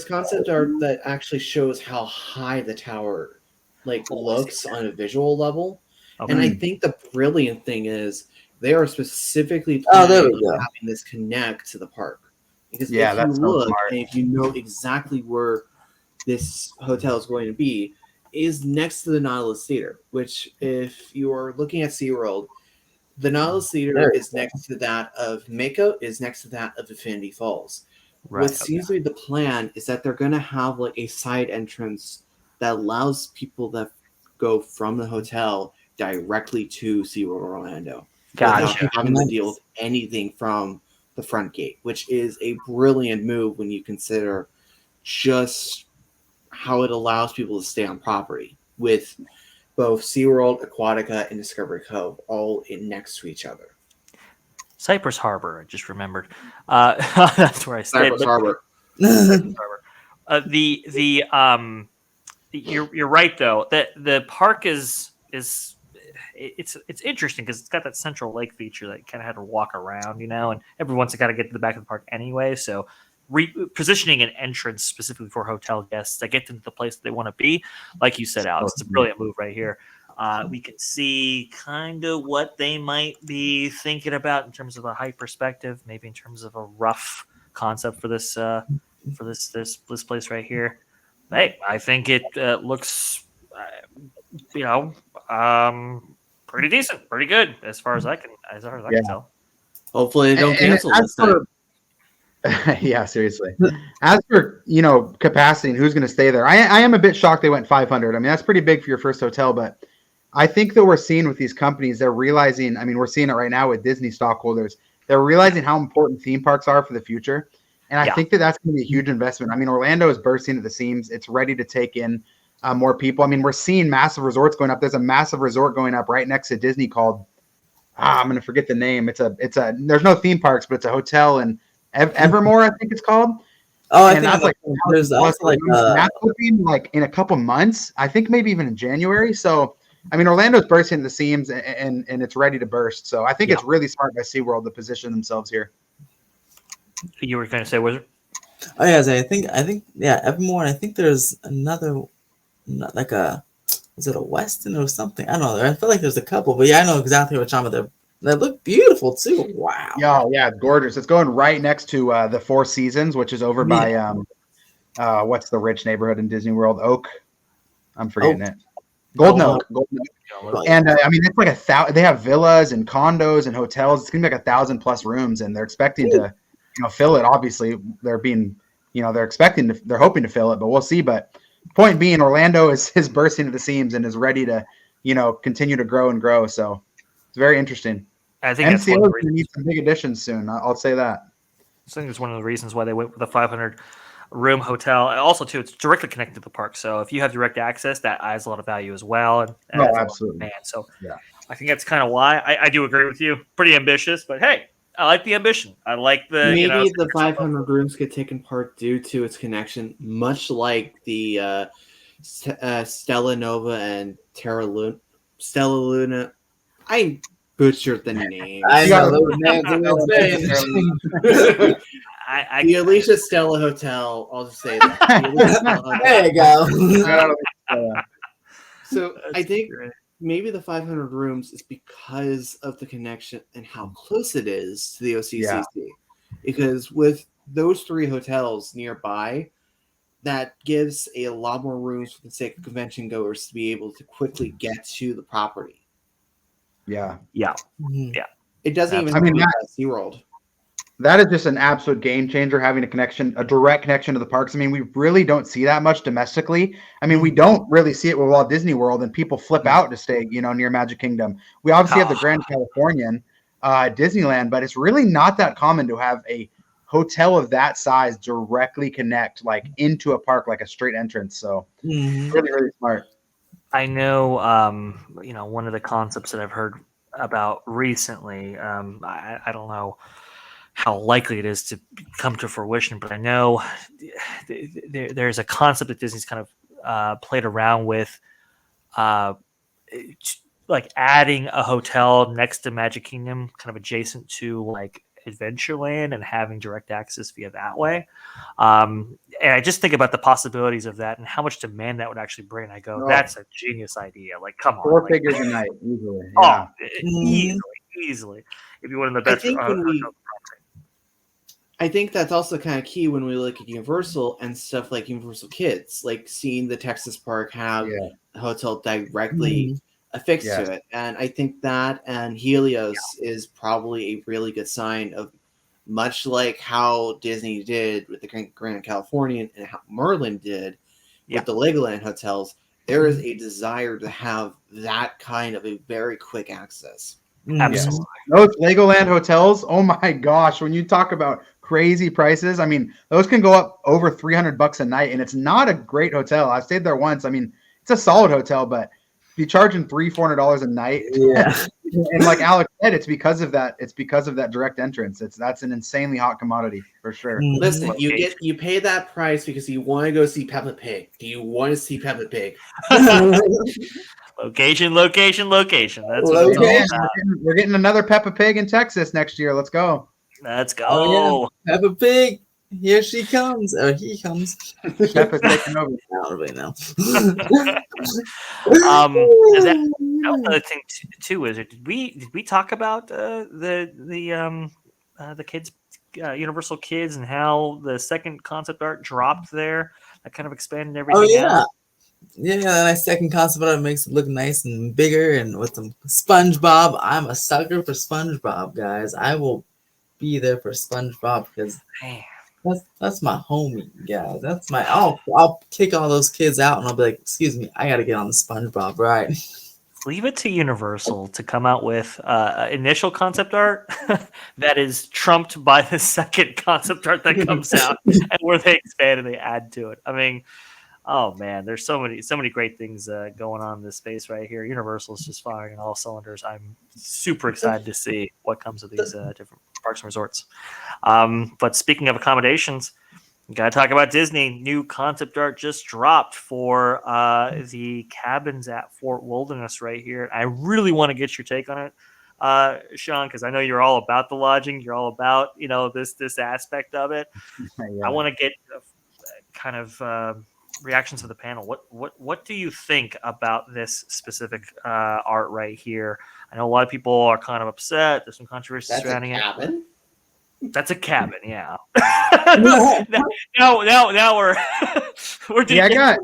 concept art that actually shows how high the tower looks on a visual level. Okay. And I think the brilliant thing is they are specifically planning on having this connect to the park. Because if you look, and if you know exactly where this hotel is going to be, is next to the Nautilus Theater, which if you are looking at SeaWorld, the Nautilus Theater is next to that of Mako, is next to that of Infinity Falls. Right, what seems to be the plan is that they're going to have a side entrance that allows people that go from the hotel directly to SeaWorld Orlando. Gotcha. Without having to deal with anything from the front gate, which is a brilliant move when you consider just how it allows people to stay on property with both SeaWorld, Aquatica, and Discovery Cove all next to each other.
Cypress Harbor, I just remembered. That's where I stayed.
Cypress Harbor.
You're right though. That the park is it's interesting because it's got that central lake feature that you kind of had to walk around, and everyone's got to get to the back of the park anyway. So positioning an entrance specifically for hotel guests that get them to the place that they want to be, like you said, Alex, it's a brilliant move right here. We can see kind of what they might be thinking about in terms of a height perspective, maybe in terms of a rough concept for this this place right here. Hey, I think it looks, pretty decent, pretty good as far as I can tell.
Hopefully, they don't cancel this time.
Yeah, seriously. As for capacity and who's going to stay there, I am a bit shocked they went 500. I mean, that's pretty big for your first hotel, but I think that we're seeing with these companies, they're realizing. I mean, we're seeing it right now with Disney stockholders. They're realizing how important theme parks are for the future, and I think that that's going to be a huge investment. I mean, Orlando is bursting at the seams. It's ready to take in more people. I mean, we're seeing massive resorts going up. There's a massive resort going up right next to Disney called I'm going to forget the name. It's a. There's no theme parks, but it's a hotel in Evermore, I think it's called.
Oh, I
and
think
that's like
there's also
that's looking like in a couple months. I think maybe even in January. So I mean, Orlando's bursting at the seams and it's ready to burst. So I think it's really smart by SeaWorld to position themselves here.
You were going to say, Wizard?
Oh yeah, I think Evermore. And I think there's another, like is it a Westin or something? I don't know. I feel like there's a couple, but yeah, I know exactly what you're talking about. They look beautiful too. Wow.
Yeah, it's gorgeous. It's going right next to the Four Seasons, which is over by what's the rich neighborhood in Disney World? Oak. I'm forgetting it. Golden Oak. And I mean, it's like 1,000. They have villas and condos and hotels. It's gonna be like 1,000+ rooms, and they're expecting to, fill it. Obviously, they're hoping to fill it, but we'll see. But point being, Orlando is bursting at the seams and is ready to, continue to grow and grow. So it's very interesting.
I think
MCO is going to need some big additions soon. I'll say that.
I think it's one of the reasons why they went with a 500-room hotel. Also, too, it's directly connected to the park. So if you have direct access, that adds a lot of value as well. And
absolutely.
So I think that's kind of why. I do agree with you. Pretty ambitious, but hey, I like the ambition. I like the
maybe the 500 rooms get taken part due to its connection, much like the Stella Nova and Stella Luna. I butchered the name.
I know those names
the Alicia Stella Hotel. I'll just say that.
There you go.
So I think maybe the 500 rooms is because of the connection and how close it is to the OCCC. Because with those 3 hotels nearby, that gives a lot more rooms for the sake of convention goers to be able to quickly get to the property.
Yeah.
It doesn't even have to be SeaWorld.
That is just an absolute game changer, having a direct connection to the parks. I mean, we really don't see that much domestically. I mean, we don't really see it with Walt Disney World, and people flip out to stay, near Magic Kingdom. We obviously have the Grand Californian Disneyland, but it's really not that common to have a hotel of that size directly connect into a park, like a straight entrance. So really, really smart.
I know, one of the concepts that I've heard about recently, I don't know how likely it is to come to fruition, but I know there's a concept that Disney's kind of played around with, like adding a hotel next to Magic Kingdom, kind of adjacent to Adventureland, and having direct access via that way. And I just think about the possibilities of that and how much demand that would actually bring. I go, that's a genius idea. Come on.
4 figures a night, easily. Yeah.
Easily. It'd be one of the best.
I think that's also kind of key when we look at Universal and stuff like Universal Kids, like seeing the Texas park have a hotel directly affixed to it. And I think that and Helios is probably a really good sign of, much like how Disney did with the Grand Californian and how Merlin did with the Legoland hotels, there is a desire to have that kind of a very quick access.
Absolutely.
Those Legoland hotels, oh my gosh, when you talk about crazy prices. I mean, those can go up over $300 a night, and it's not a great hotel. I stayed there once. I mean, it's a solid hotel, but if you're charging $300-$400 a night,
Yeah.
and like Alex said, it's because of that. It's because of that direct entrance. That's an insanely hot commodity for sure.
Listen, you pay that price because you want to go see Peppa Pig. Do you want to see Peppa Pig?
Location. That's what
Location.
it's all about.
We're getting another Peppa Pig in Texas next year. Let's go.
Let's go.
Oh, yeah. Peppa Pig. Here she comes. Or he comes.
Peppa's taking over.
Out right now.
That was another thing too. Wizard, did we talk about the kids, Universal Kids, and how the second concept art dropped there? That kind of expanded everything.
Oh yeah.
out.
Yeah, that second concept art makes it look nice and bigger, and with some SpongeBob. I'm a sucker for SpongeBob, guys. I will be there for SpongeBob because
Man.
that's my homie, guys. That's my. I'll kick all those kids out, and I'll be like, "Excuse me, I gotta get on the SpongeBob ride."
Leave it to Universal to come out with initial concept art that is trumped by the second concept art that comes out, and where they expand and they add to it. I mean, oh man, there's so many great things going on in this space right here. Universal is just firing on all cylinders. I'm super excited to see what comes of these different parks and resorts. But speaking of accommodations, we got to talk about Disney. New concept art just dropped for the cabins at Fort Wilderness right here. I really want to get your take on it, Sean, because I know you're all about the lodging. You're all about this aspect of it.
Yeah.
I want to get kind of reactions of the panel. What do you think about this specific art right here? I know a lot of people are kind of upset. There's some controversy
That's a
surrounding it.
cabin.
That's a cabin, yeah. now we're
Yeah,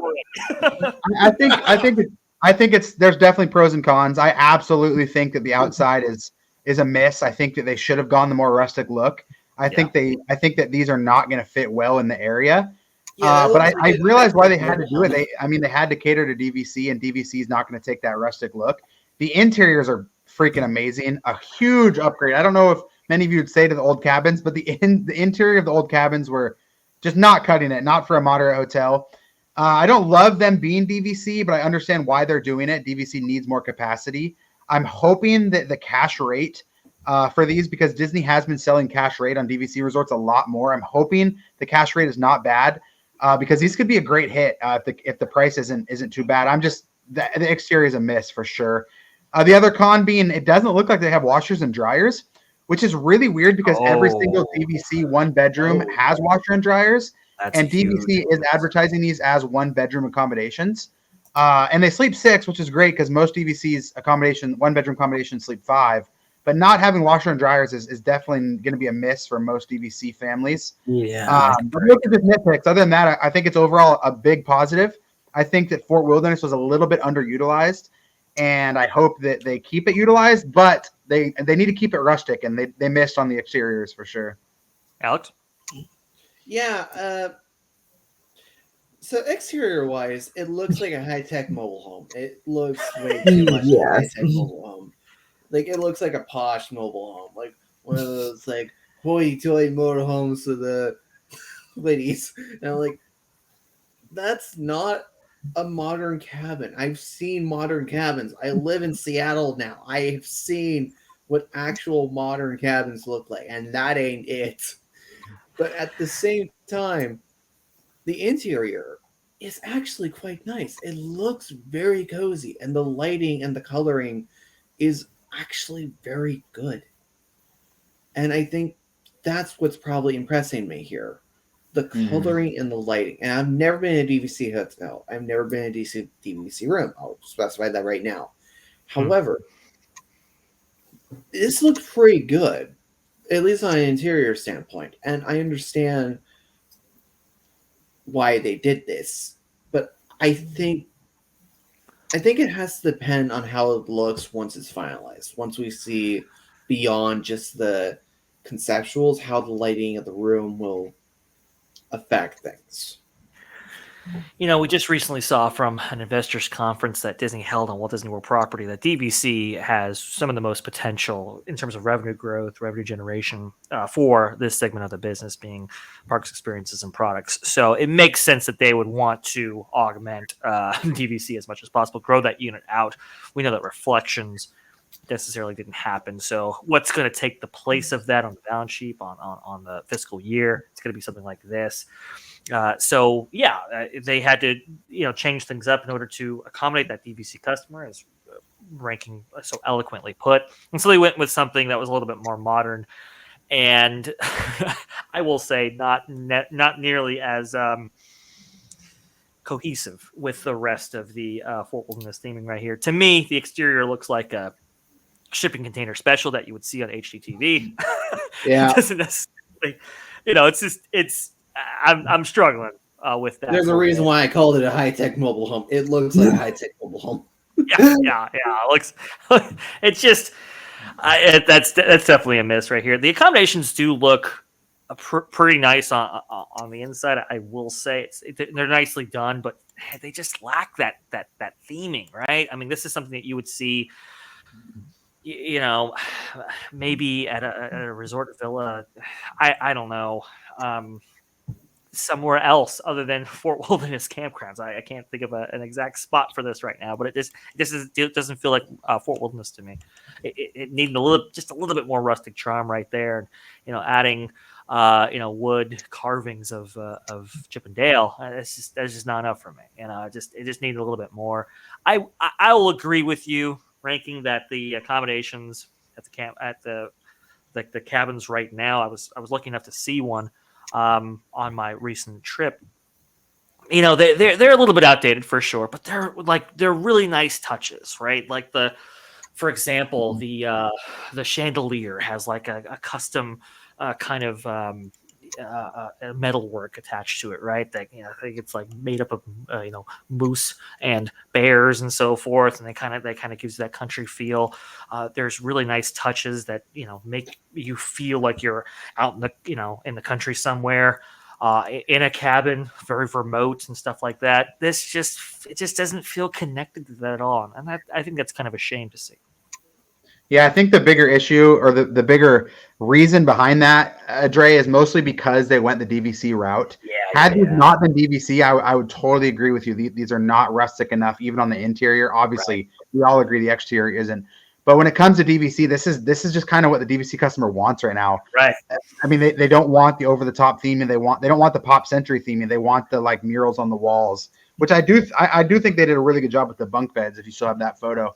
I think there's definitely pros and cons. I absolutely think that the outside is a miss. I think that they should have gone the more rustic look. I think that these are not going to fit well in the area.
Yeah,
but I realized why they had to do it. They had to cater to DVC, and DVC is not going to take that rustic look. The interiors are freaking amazing. A huge upgrade. I don't know if many of you would say to the old cabins, but the interior of the old cabins were just not cutting it, not for a moderate hotel. I don't love them being DVC, but I understand why they're doing it. DVC needs more capacity. I'm hoping that the cash rate for these, because Disney has been selling cash rate on DVC resorts a lot more. I'm hoping the cash rate is not bad because these could be a great hit if the price isn't too bad. The exterior is a miss for sure. The other con being it doesn't look like they have washers and dryers, which is really weird because every single DVC one bedroom has washer and dryers. And DVC is advertising these as one bedroom accommodations. And they sleep 6, which is great because most DVC's one bedroom accommodations sleep 5. But not having washer and dryers is definitely going to be a miss for most DVC families.
Yeah.
But look at the nitpicks. Other than that, I think it's overall a big positive. I think that Fort Wilderness was a little bit underutilized, and I hope that they keep it utilized, but they need to keep it rustic, and they missed on the exteriors for sure.
Alex?
Yeah. So exterior wise, it looks like a high-tech mobile home. It looks way too much like a high-tech mobile home. Like it looks like a posh mobile home, like one of those like hoity-toity motor homes for the ladies. And I'm like, that's not a modern cabin. I've seen modern cabins. I live in Seattle now. I have seen what actual modern cabins look like, and that ain't it. But at the same time, the interior is actually quite nice. It looks very cozy, and the lighting and the coloring is actually very good. And I think that's what's probably impressing me here. The coloring and the lighting. And I've never been in a DVC hotel. I've never been in a DVC room. I'll specify that right now. However, this looks pretty good, at least on an interior standpoint. And I understand why they did this. But I think it has to depend on how it looks once it's finalized. Once we see beyond just the conceptuals, how the lighting of the room will affect things.
We just recently saw from an investors conference that Disney held on Walt Disney World property that DVC has some of the most potential in terms of revenue growth, revenue generation for this segment of the business, being parks, experiences, and products. So it makes sense that they would want to augment DVC as much as possible, grow that unit out. We know that Reflections necessarily didn't happen. So what's going to take the place of that on the balance sheet on the fiscal year? It's going to be something like this. They had to change things up in order to accommodate that DVC customer, as Ranking so eloquently put. And so they went with something that was a little bit more modern, and I will say not nearly as cohesive with the rest of the Fort Wilderness theming right here. To me, the exterior looks like a shipping container special that you would see on HGTV.
Yeah.
It doesn't necessarily, I'm struggling with that.
There's a reason why I called it a high-tech mobile home. It looks like a high-tech mobile home.
Yeah. It looks. It's just that's definitely a miss right here. The accommodations do look pretty nice on the inside. I will say they're nicely done, but they just lack that theming, right? I mean, this is something that you would see, maybe at a resort villa. I don't know. Somewhere else other than Fort Wilderness campgrounds. I can't think of an exact spot for this right now, but it doesn't feel like Fort Wilderness to me. It needed a little bit more rustic charm right there, and adding wood carvings of Chip and Dale. That's just not enough for me. It just needed a little bit more. I will agree with you, Ranking, that the accommodations at the cabins right now. I was lucky enough to see one on my recent trip. They're a little bit outdated for sure, but they're really nice touches, right? Like for example, the chandelier has like a custom kind of metal work attached to it, right? That I think it's like made up of moose and bears and so forth, and they kind of gives you that country feel. There's really nice touches that make you feel like you're out in the country somewhere, in a cabin, very remote and stuff like that. It just doesn't feel connected to that at all, and I think that's kind of a shame to see.
Yeah, I think the bigger issue or the bigger reason behind that, Dre, is mostly because they went the DVC route. Had these not been DVC, I would totally agree with you. These are not rustic enough, even on the interior. Obviously, we all agree the exterior isn't. But when it comes to DVC, this is just kind of what the DVC customer wants right now.
Right.
I mean, they don't want the over the top theming. They don't want the Pop Century theming. They want the like murals on the walls, which I do think they did a really good job with the bunk beds. If you still have that photo.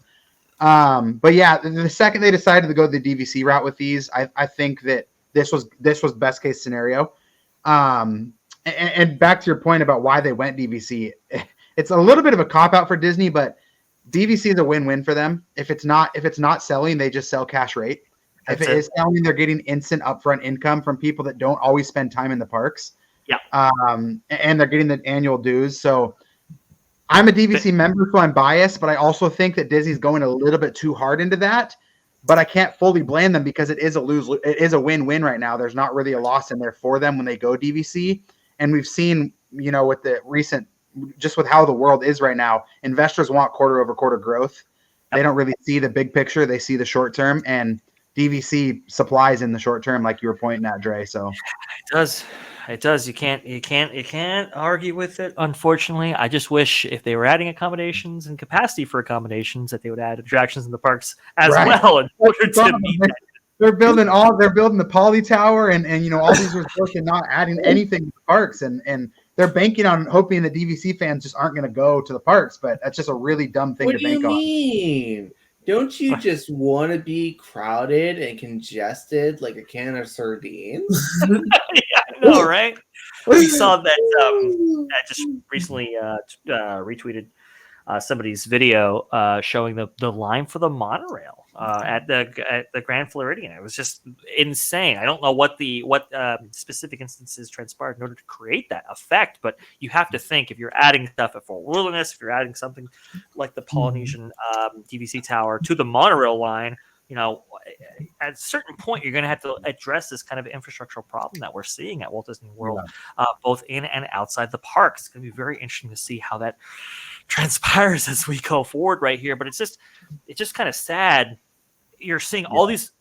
But yeah, the second they decided to go the DVC route with these, I think that this was best case scenario. And back to your point about why they went DVC, it's a little bit of a cop out for Disney, but DVC is a win-win for them. If it's not selling, they just sell cash rate. If it is selling, they're getting instant upfront income from people that don't always spend time in the parks.
Yeah.
And they're getting the annual dues. So I'm a DVC member, so I'm biased, but I also think that Disney's going a little bit too hard into that. But I can't fully blame them because it is a win-win right now. There's not really a loss in there for them when they go DVC. And we've seen, with the recent, just with how the world is right now, investors want quarter-over-quarter growth. They don't really see the big picture. They see the short term, and DVC supplies in the short term, like you were pointing at, Dre. So
it does. You can't argue with it. Unfortunately, I just wish if they were adding accommodations and capacity for accommodations, that they would add attractions in the parks as well in order to meet that.
They're building the Poly Tower and all these resorts and not adding anything to the parks, and they're banking on hoping the DVC fans just aren't going to go to the parks. But that's just a really dumb thing to bank on.
What do you mean? Don't you just want to be crowded and congested like a can of sardines?
Yeah, I know, right? We saw that. I just recently retweeted somebody's video showing the line for the monorail at the Grand Floridian. It was just insane. I don't know what specific instances transpired in order to create that effect, but you have to think if you're adding stuff at Fort Wilderness, if you're adding something like the Polynesian DVC Tower to the monorail line, at a certain point, you're going to have to address this kind of infrastructural problem that we're seeing at Walt Disney World, both in and outside the park. It's going to be very interesting to see how that transpires as we go forward right here. But it's just kind of sad. You're seeing all these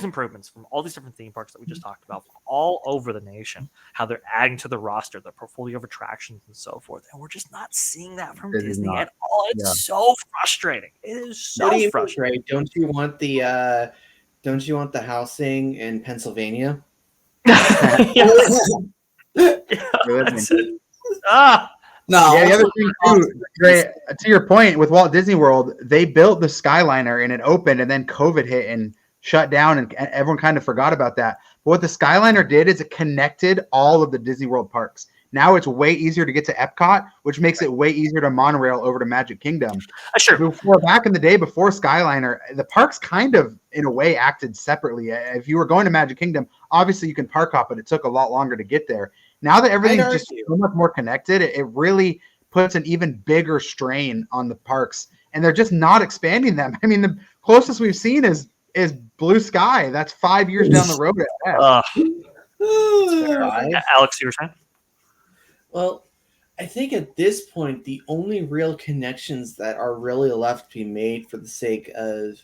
improvements from all these different theme parks that we just talked about from all over the nation, how they're adding to the roster, the portfolio of attractions and so forth. And we're just not seeing that from Disney at all. It's so frustrating. It is so frustrating.
Don't you want the housing in Pennsylvania?
No.
Yeah, the other thing too, Dre, to your point with Walt Disney World, they built the Skyliner and it opened, and then COVID hit and shut down, and everyone kind of forgot about that. But what the Skyliner did is it connected all of the Disney World parks. Now it's way easier to get to Epcot, which makes it way easier to monorail over to Magic Kingdom.
Sure.
Back in the day, before Skyliner, the parks kind of, in a way, acted separately. If you were going to Magic Kingdom, obviously you can park hop, but it took a lot longer to get there. Now that everything's just so much more connected, it really puts an even bigger strain on the parks, and they're just not expanding them. I mean, the closest we've seen is Blue Sky. That's 5 years down the road.
Alex, you were saying?
Well, I think at this point, the only real connections that are really left to be made for the sake of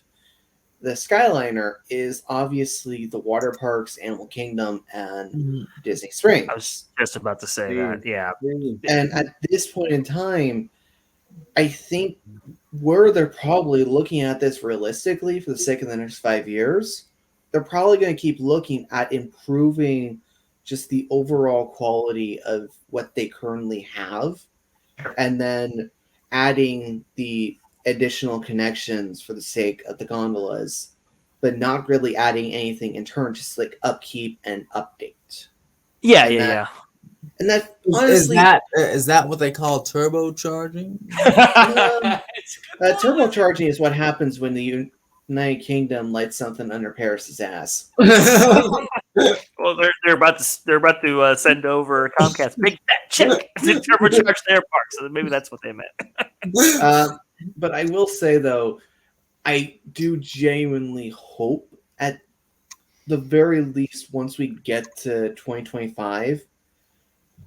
the Skyliner is obviously the water parks, Animal Kingdom, and Disney Springs.
I was just about to say that, yeah.
And at this point in time, I think where they're probably looking at this realistically for the sake of the next 5 years, they're probably going to keep looking at improving just the overall quality of what they currently have, and then adding the additional connections for the sake of the gondolas, but not really adding anything in turn, just like upkeep and update.
Yeah.
And that honestly,
is that what they call turbocharging?
Turbocharging is what happens when the United Kingdom lights something under Paris's ass.
Well, they're about to send over Comcast big fat check to turbocharge their park, so maybe that's what they meant.
But I will say though, I do genuinely hope at the very least once we get to 2025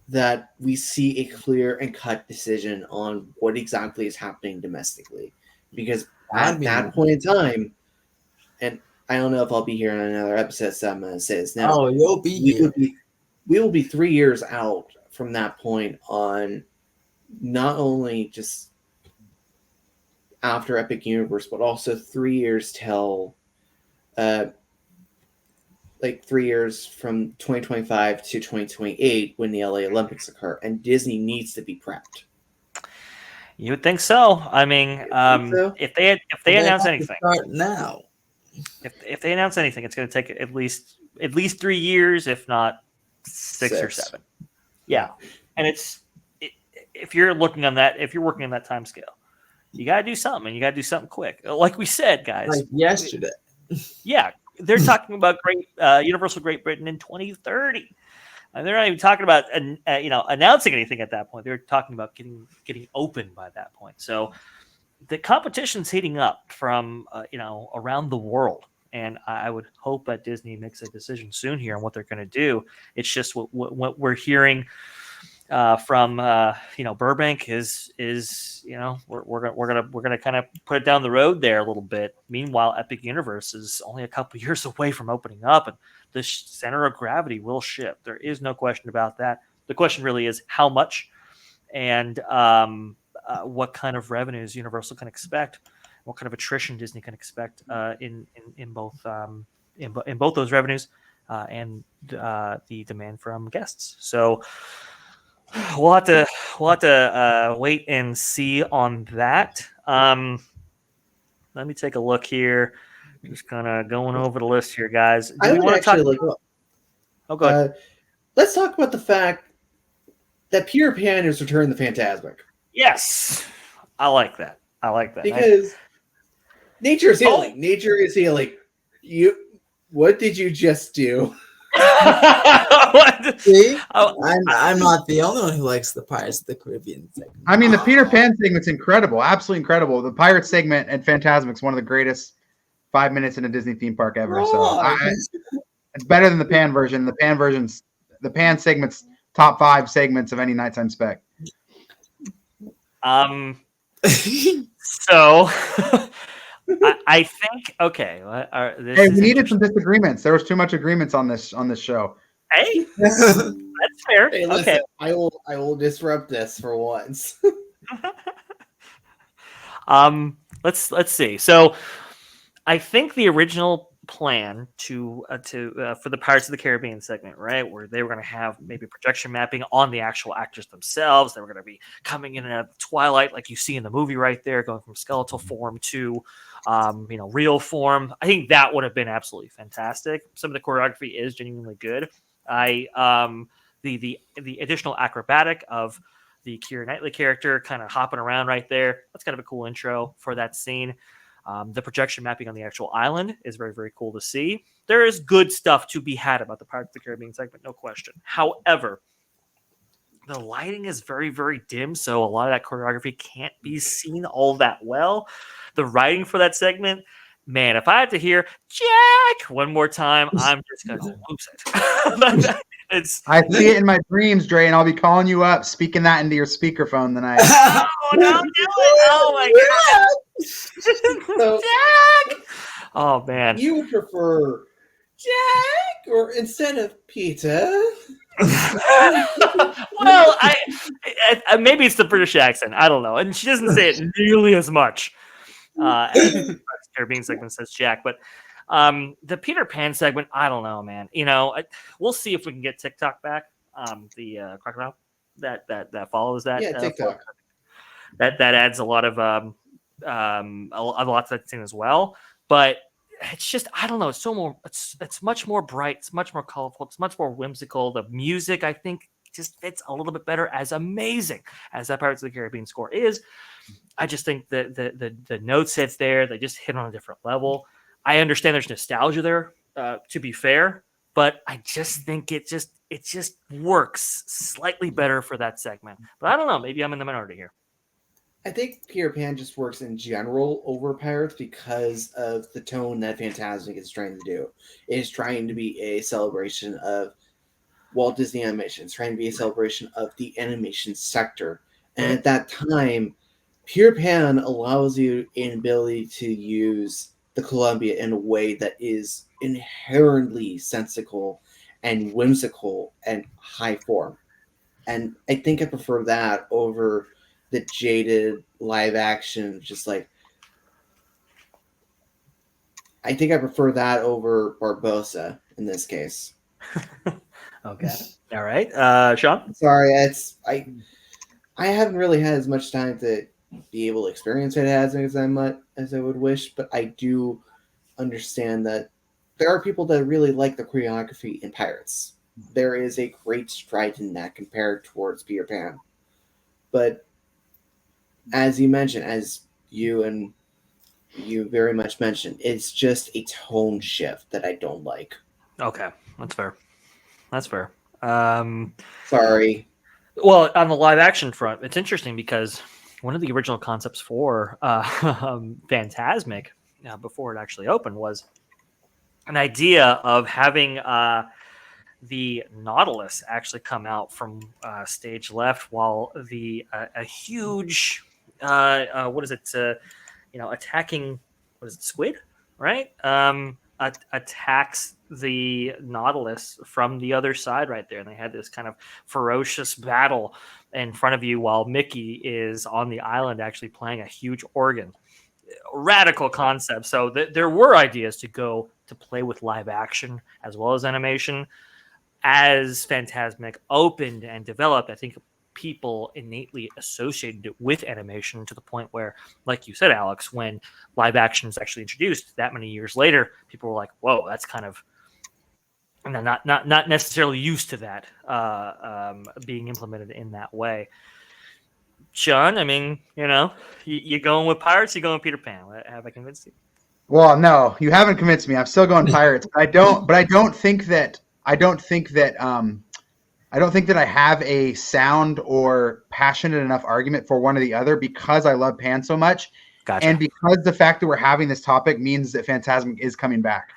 that we see a clear and cut decision on what exactly is happening domestically, because at that point in time, and I don't know if I'll be here on another episode, so I'm going to say this now.
Oh, you'll be here.
We will be 3 years out from that point on, not only just after Epic Universe, but also 3 years till, 3 years from 2025 to 2028 when the LA Olympics occur, and Disney needs to be prepped.
You would think so. I mean, if they announce anything,
start now.
If they announce anything, it's going to take at least 3 years, if not six or 7. Yeah, and if you're looking on that, if you're working on that time scale, you got to do something, and you got to do something quick. Like we said, guys,
like yesterday.
Yeah, they're talking about Universal Great Britain in 2030. And they're not even talking about announcing anything at that point. They're talking about getting open by that point. So the competition's heating up from around the world, and I would hope that Disney makes a decision soon here on what they're going to do. It's just what we're hearing from Burbank is we're gonna kind of put it down the road there a little bit. Meanwhile, Epic Universe is only a couple years away from opening up, and the center of gravity will shift. There is no question about that. The question really is how much, and what kind of revenues Universal can expect, what kind of attrition Disney can expect in both those revenues and the demand from guests. So we'll have to wait and see on that. Let me take a look here. Just kind of going over the list here, guys.
I would actually
Oh, go ahead.
Let's talk about the fact that Peter Pan is returning the Fantasmic.
Yes, I like that.
Because nature is healing. Nature is healing. What did you just do?
See? I'm not the only one who likes the Pirates of the Caribbean segment.
I mean, the Peter Pan segment's incredible, absolutely incredible. The Pirate segment at Fantasmic is one of the greatest 5 minutes in a Disney theme park ever.
Wrong.
So it's better than the Pan version. The Pan segment's top 5 segments of any nighttime spec.
So I think okay.
Hey, we needed some disagreements. There was too much agreements on this show.
Hey, that's fair.
Hey, listen,
Okay.
I will disrupt this for once.
Let's see. So I think the original plan to for the Pirates of the Caribbean segment, right, where they were going to have maybe projection mapping on the actual actors themselves. They were going to be coming in at the twilight, like you see in the movie right there, going from skeletal form to real form. I think that would have been absolutely fantastic. Some of the choreography is genuinely good. The additional acrobatic of the Keira Knightley character kind of hopping around right there. That's kind of a cool intro for that scene. The projection mapping on the actual island is very, very cool to see. There is good stuff to be had about the Pirates of the Caribbean segment, no question. However, the lighting is very, very dim, so a lot of that choreography can't be seen all that well. The writing for that segment, man, if I had to hear Jack one more time, I'm just going to lose it.
I see it in my dreams, Dre, and I'll be calling you up, speaking that into your speakerphone tonight.
Oh, don't do it. Oh, my God.
So,
Jack! Oh, man.
you would prefer Jack or instead of Peter?
Well, I maybe it's the British accent. I don't know. And she doesn't say it nearly as much as the Caribbean segment says Jack. But the Peter Pan segment, I don't know, man. We'll see if we can get TikTok back. The crocodile that follows that.
Yeah, TikTok.
That adds a lot of a lot to that scene as well. But it's just, I don't know. It's much more bright. It's much more colorful. It's much more whimsical. The music, I think, just fits a little bit better. As amazing as that Pirates of the Caribbean score is, I just think that the notes hits there. They just hit on a different level. I understand there's nostalgia there, to be fair, but I just think it just works slightly better for that segment. But I don't know. Maybe I'm in the minority here.
I think Peter Pan just works in general over Pirates because of the tone that Fantasmic is trying to do. It is trying to be a celebration of Walt Disney Animation. It's trying to be a celebration of the animation sector. And at that time, Peter Pan allows you an ability to use the Columbia in a way that is inherently sensical and whimsical and high form. And I think I prefer that over the jaded live action, just like I think I prefer that over Barbossa in this case.
Okay. All right. Sean?
Sorry, I haven't really had as much time to be able to experience it as I would wish, but I do understand that there are people that really like the choreography in Pirates. There is a great stride in that compared towards Peter Pan. But as you mentioned, as you very much mentioned, it's just a tone shift that I don't like.
Okay. That's fair.
Sorry.
Well, on the live action front, it's interesting because one of the original concepts for Fantasmic, before it actually opened, was an idea of having the Nautilus actually come out from stage left while a huge attacking, squid, right? Attacks the Nautilus from the other side right there. And they had this kind of ferocious battle in front of you while Mickey is on the island actually playing a huge organ. Radical concept. So there were ideas to play with live action as well as animation. As Fantasmic opened and developed, I think people innately associated it with animation to the point where, like you said, Alex, when live action is actually introduced that many years later, people were like, whoa, that's kind of not necessarily used to that being implemented in that way. Sean, I mean, you going with Pirates, you going with Peter Pan? Have I convinced you?
Well, no, you haven't convinced me. I'm still going Pirates. I don't think that I have a sound or passionate enough argument for one or the other because I love Pan so much.
Gotcha.
And because the fact that we're having this topic means that Phantasmic is coming back.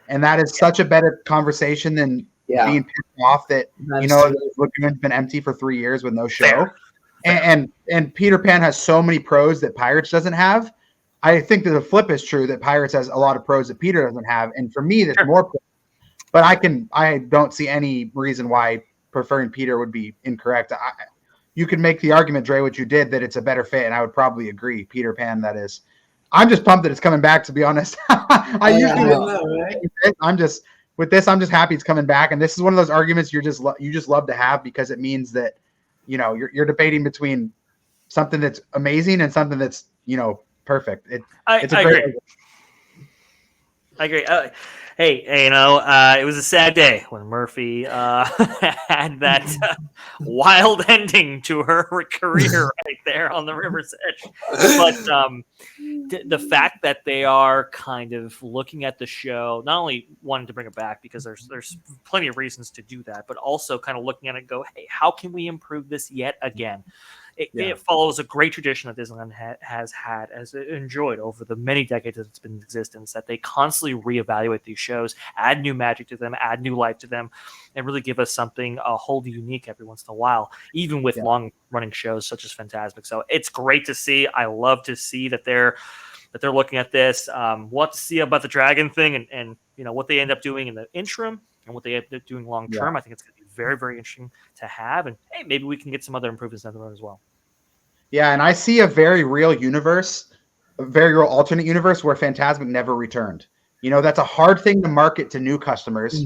And that is such a better conversation than being pissed off that, the lagoon's been empty for 3 years with no show.
Fair.
And Peter Pan has so many pros that Pirates doesn't have. I think that the flip is true, that Pirates has a lot of pros that Peter doesn't have. And for me, there's more pros. But I don't see any reason why preferring Peter would be incorrect. You could make the argument, Dre, what you did, that it's a better fit, and I would probably agree. Peter Pan, that is. I'm just pumped that it's coming back, to be honest. I'm just happy it's coming back, and this is one of those arguments you just love to have, because it means that you're debating between something that's amazing and something that's perfect. It's a great.
I agree. Hey, it was a sad day when Murphy had that wild ending to her career right there on the river's edge. But the fact that they are kind of looking at the show, not only wanting to bring it back because there's plenty of reasons to do that, but also kind of looking at it and go, hey, how can we improve this yet again? It follows a great tradition that Disneyland has enjoyed over the many decades that it's been in existence, that they constantly reevaluate these shows, add new magic to them, add new life to them, and really give us something wholly unique every once in a while, even with long-running shows such as Phantasmic. So it's great to see. I love to see that they're looking at this. We'll have to see about the dragon thing and what they end up doing in the interim and what they end up doing long-term. I think it's going to be very, very interesting to have. And, hey, maybe we can get some other improvements down the road as well.
Yeah, and I see a very real universe, a very real alternate universe where Phantasmic never returned. That's a hard thing to market to new customers,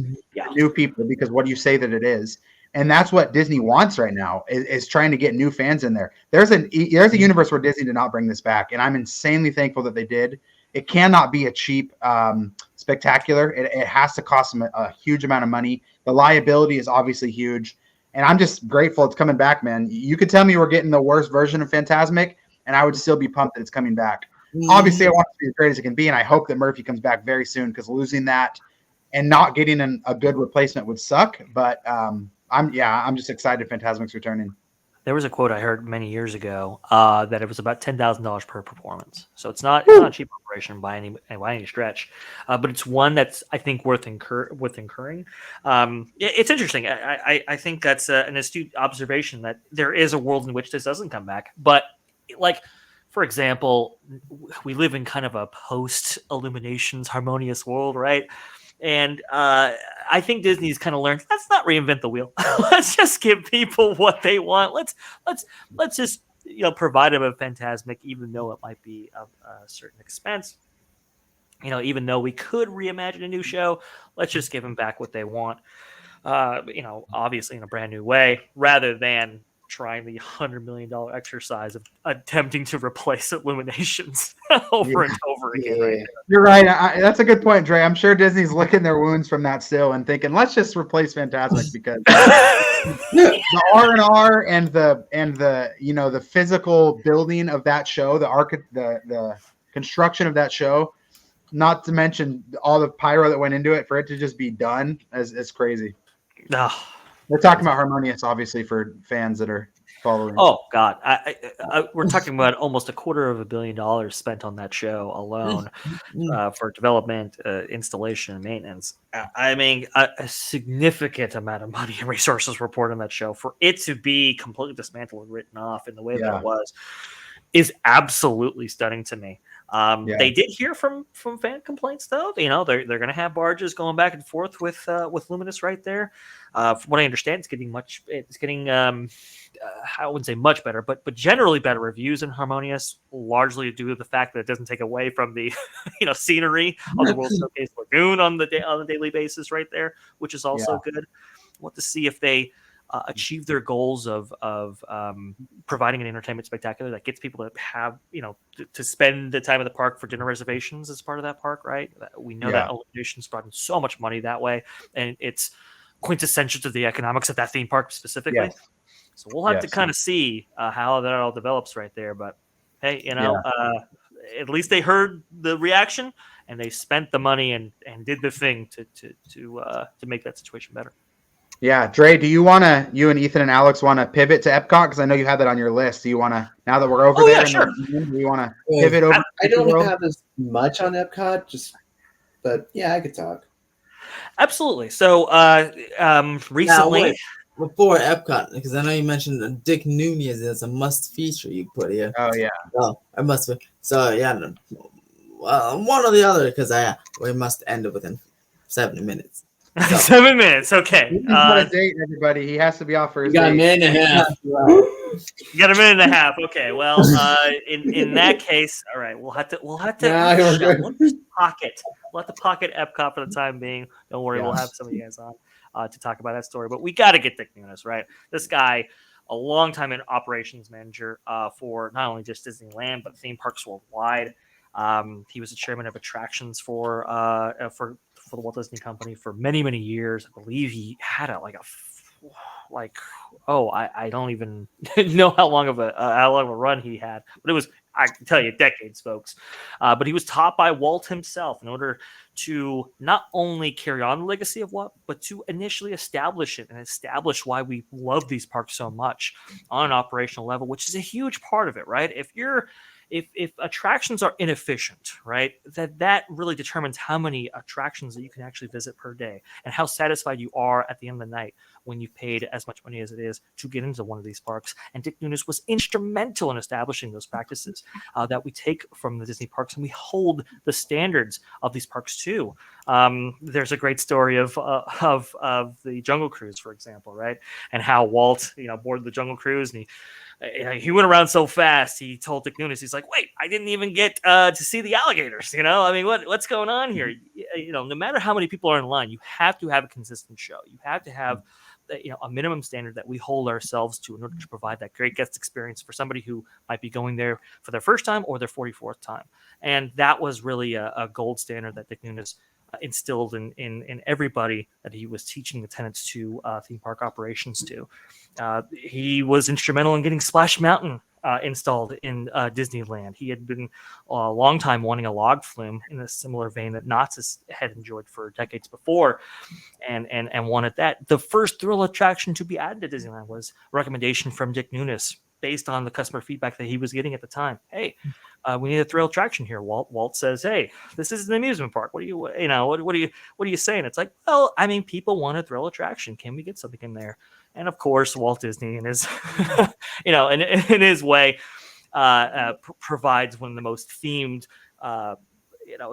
new people, because what do you say that it is? And that's what Disney wants right now, is trying to get new fans in there. There's a universe where Disney did not bring this back, and I'm insanely thankful that they did. It cannot be a cheap spectacular. It has to cost them a huge amount of money. The liability is obviously huge. And I'm just grateful it's coming back, man. You could tell me we're getting the worst version of Phantasmic, and I would still be pumped that it's coming back. Obviously, I want it to be as great as it can be, and I hope that Murphy comes back very soon, because losing that and not getting a good replacement would suck. But I'm just excited Phantasmic's returning.
There was a quote I heard many years ago that it was about $10,000 per performance. So it's not a cheap operation by any stretch, but it's one that's, I think, worth incurring. It's interesting. I think that's an astute observation, that there is a world in which this doesn't come back. But for example, we live in kind of a post-Illuminations harmonious world, right? And I think Disney's kind of learned, let's not reinvent the wheel. Let's just give people what they want. Let's just provide them a Phantasmic, even though it might be of a certain expense. Even though we could reimagine a new show, let's just give them back what they want. Obviously in a brand new way, rather than trying the $100 million exercise of attempting to replace Illuminations over and over again.
Yeah. Right, you're right. That's a good point, Dre. I'm sure Disney's licking their wounds from that still and thinking, let's just replace Phantasmic, because the R&R and the physical building of that show, the construction of that show, not to mention all the pyro that went into it, for it to just be done is crazy. We're talking about Harmonious, obviously, for fans that are following.
Oh God, we're talking about almost $250 million spent on that show alone for development, installation, and maintenance. I mean, a significant amount of money and resources were poured on that show. For it to be completely dismantled and written off in the way that it was is absolutely stunning to me. They did hear from fan complaints, though. They're going to have barges going back and forth with Luminous right there. From what I understand, it's getting I wouldn't say much better, but generally better reviews than Harmonious, largely due to the fact that it doesn't take away from the scenery of the World Showcase Lagoon on the daily basis right there, which is also good. Want to see if they achieve their goals of providing an entertainment spectacular that gets people to have to spend the time at the park for dinner reservations as part of that park, right? We know that Illuminations brought in so much money that way, and it's quintessential to the economics of that theme park specifically. So we'll have to kind of see how that all develops right there. But hey, at least they heard the reaction and they spent the money and did the thing to make that situation better.
Yeah, Dre, you and Ethan and Alex want to pivot to Epcot? Because I know you had that on your list. Do you want to, now that we're over
Oh,
there,
yeah,
in
sure.
the do you want to pivot over?
I
to
don't
World?
have as much on Epcot, but yeah, I could talk.
Absolutely. So
Now,
recently,
wait, before Epcot, because I know you mentioned Dick Nunez as a must feature you put here.
Oh yeah,
Oh, I must. So yeah, no, well, one or the other, because we must end it within 70 minutes. So,
7 minutes. Okay.
he's got a date, everybody. He has to be off for his
You got a
date.
minute and a half.
You got a minute and a half. Okay. Well, in that case, all right. We'll have to.
Nah, we're good.
We'll just pocket. We'll have to pocket Epcot for the time being. Don't worry.
Yeah.
We'll have some of you guys on to talk about that story. But we got to get Dick Nunes, right? This guy, a long time in operations manager for not only just Disneyland but theme parks worldwide. He was the chairman of attractions for the Walt Disney Company for many years. I believe he had I don't even know how long of a run he had, but it was, I can tell you, decades, folks. But he was taught by Walt himself in order to not only carry on the legacy of Walt, but to initially establish it and establish why we love these parks so much on an operational level, which is a huge part of it, right? If attractions are inefficient, right, that really determines how many attractions that you can actually visit per day and how satisfied you are at the end of the night when you've paid as much money as it is to get into one of these parks. And Dick Nunes was instrumental in establishing those practices that we take from the Disney parks, and we hold the standards of these parks too. There's a great story of the Jungle Cruise, for example, right, and how Walt, boarded the Jungle Cruise, and he went around so fast. He told Dick Nunes, he's like, "Wait, I didn't even get to see the alligators. I mean, what's going on here? No matter how many people are in line, you have to have a consistent show. You have to have a minimum standard that we hold ourselves to in order to provide that great guest experience for somebody who might be going there for their first time or their 44th time." And that was really a gold standard that Dick Nunes instilled in everybody that he was teaching the tenants to theme park operations to. He was instrumental in getting Splash Mountain installed in Disneyland. He had been a long time wanting a log flume in a similar vein that Knott's had enjoyed for decades before, and wanted that. The first thrill attraction to be added to Disneyland was a recommendation from Dick Nunes based on the customer feedback that he was getting at the time. Hey, we need a thrill attraction here. Walt says, "Hey, this is an amusement park. What are you saying?" It's like, well, I mean, people want a thrill attraction. Can we get something in there? And of course, Walt Disney, in his, in his way, provides one of the most themed,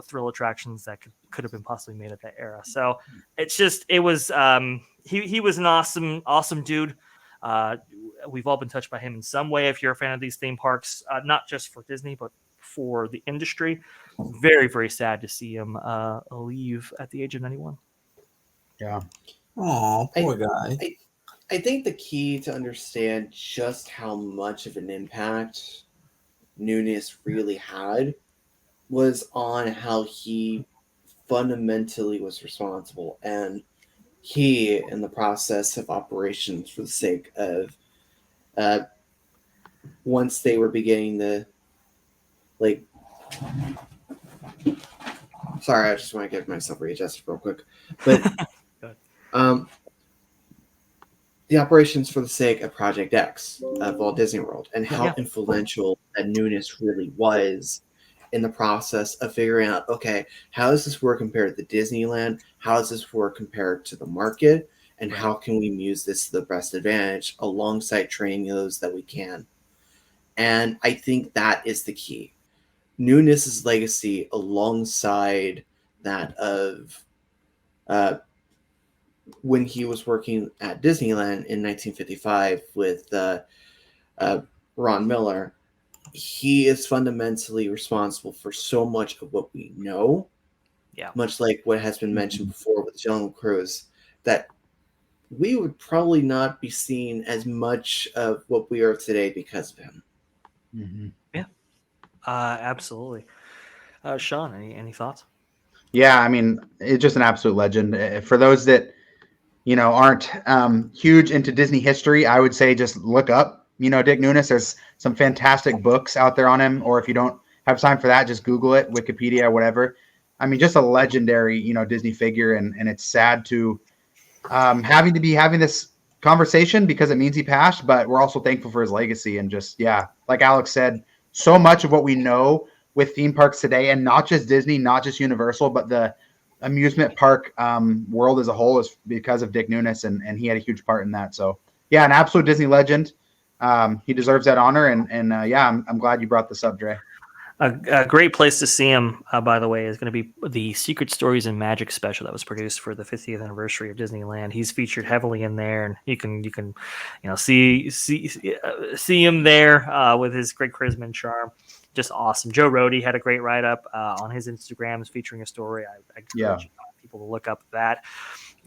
thrill attractions that could have been possibly made at that era. So he was an awesome dude. We've all been touched by him in some way. If you're a fan of these theme parks, not just for Disney, but for the industry, very, very sad to see him leave at the age of 91.
Yeah.
Oh, poor guy.
I think the key to understand just how much of an impact Nunes really had was on how he fundamentally was responsible, and he, in the process of operations, for the sake of once they were beginning to sorry, I just want to get myself readjusted real quick, but the operations for the sake of Project X of Walt Disney World, and how influential that Nunes really was in the process of figuring out, okay, how does this work compared to Disneyland? How does this work compared to the market? And how can we use this to the best advantage alongside training those that we can? And I think that is the key. Nunes' legacy alongside that of when he was working at Disneyland in 1955 with Ron Miller, he is fundamentally responsible for so much of what we know. Yeah. Much like what has been mentioned before with Jungle Cruise, that we would probably not be seeing as much of what we are today because of him.
Mm-hmm. Yeah, absolutely. Sean, any thoughts?
Yeah, I mean, it's just an absolute legend. For those that aren't huge into Disney history, I would say just look up, Dick Nunes. There's some fantastic books out there on him, or if you don't have time for that, just Google it, Wikipedia, whatever. I mean, just a legendary, Disney figure, and it's sad to having this conversation because it means he passed, but we're also thankful for his legacy and just, like Alex said, so much of what we know with theme parks today, and not just Disney, not just Universal, but the amusement park world as a whole is because of Dick Nunes, and he had a huge part in that. So yeah, an absolute Disney legend. He deserves that honor, and I'm glad you brought this up, Dre.
A great place to see him, by the way, is going to be the Secret Stories and Magic special that was produced for the 50th anniversary of Disneyland. He's featured heavily in there, and you can see him there with his great charisma and charm. Just awesome. Joe Rohde had a great write up on his Instagrams featuring a story. I encourage people to look up that.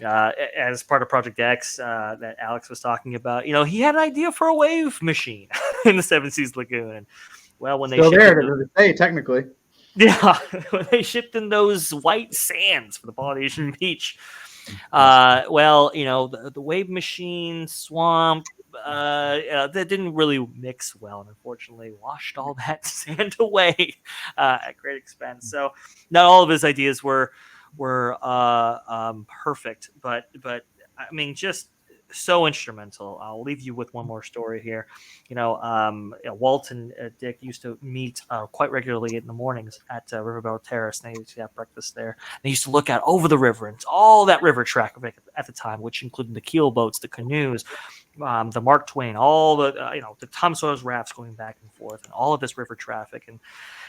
As part of Project X that Alex was talking about, he had an idea for a wave machine in the Seven Seas Lagoon. And well, when
still there to say technically,
when they shipped in those white sands for the Polynesian beach, the wave machine swamp that didn't really mix well, and unfortunately washed all that sand away at great expense. So not all of his ideas were perfect, but I mean, just so instrumental. I'll leave you with one more story here. Walt and Dick used to meet quite regularly in the mornings at Riverboat Terrace, and they used to have breakfast there. They used to look out over the river and all that river traffic at the time, which included the keel boats, the canoes, the Mark Twain, all the Tom Sawyer's rafts going back and forth, and all of this river traffic. And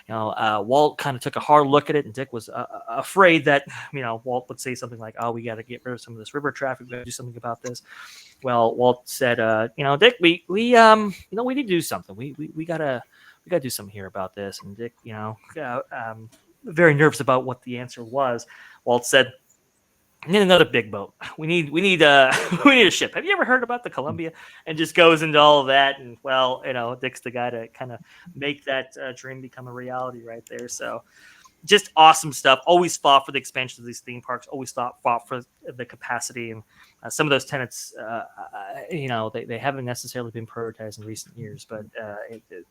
Walt kind of took a hard look at it, and Dick was afraid that Walt would say something like, "Oh, we got to get rid of some of this river traffic. We got to do something about this." Well, Walt said, "Dick, we need to do something. We gotta do something here about this." And Dick, very nervous about what the answer was. Walt said, "We need another big boat. We need a ship. Have you ever heard about the Columbia?" And just goes into all of that. And Dick's the guy to kind of make that dream become a reality right there. So just awesome stuff. Always fought for the expansion of these theme parks. Always fought for the capacity, and some of those tenants, they haven't necessarily been prioritized in recent years. But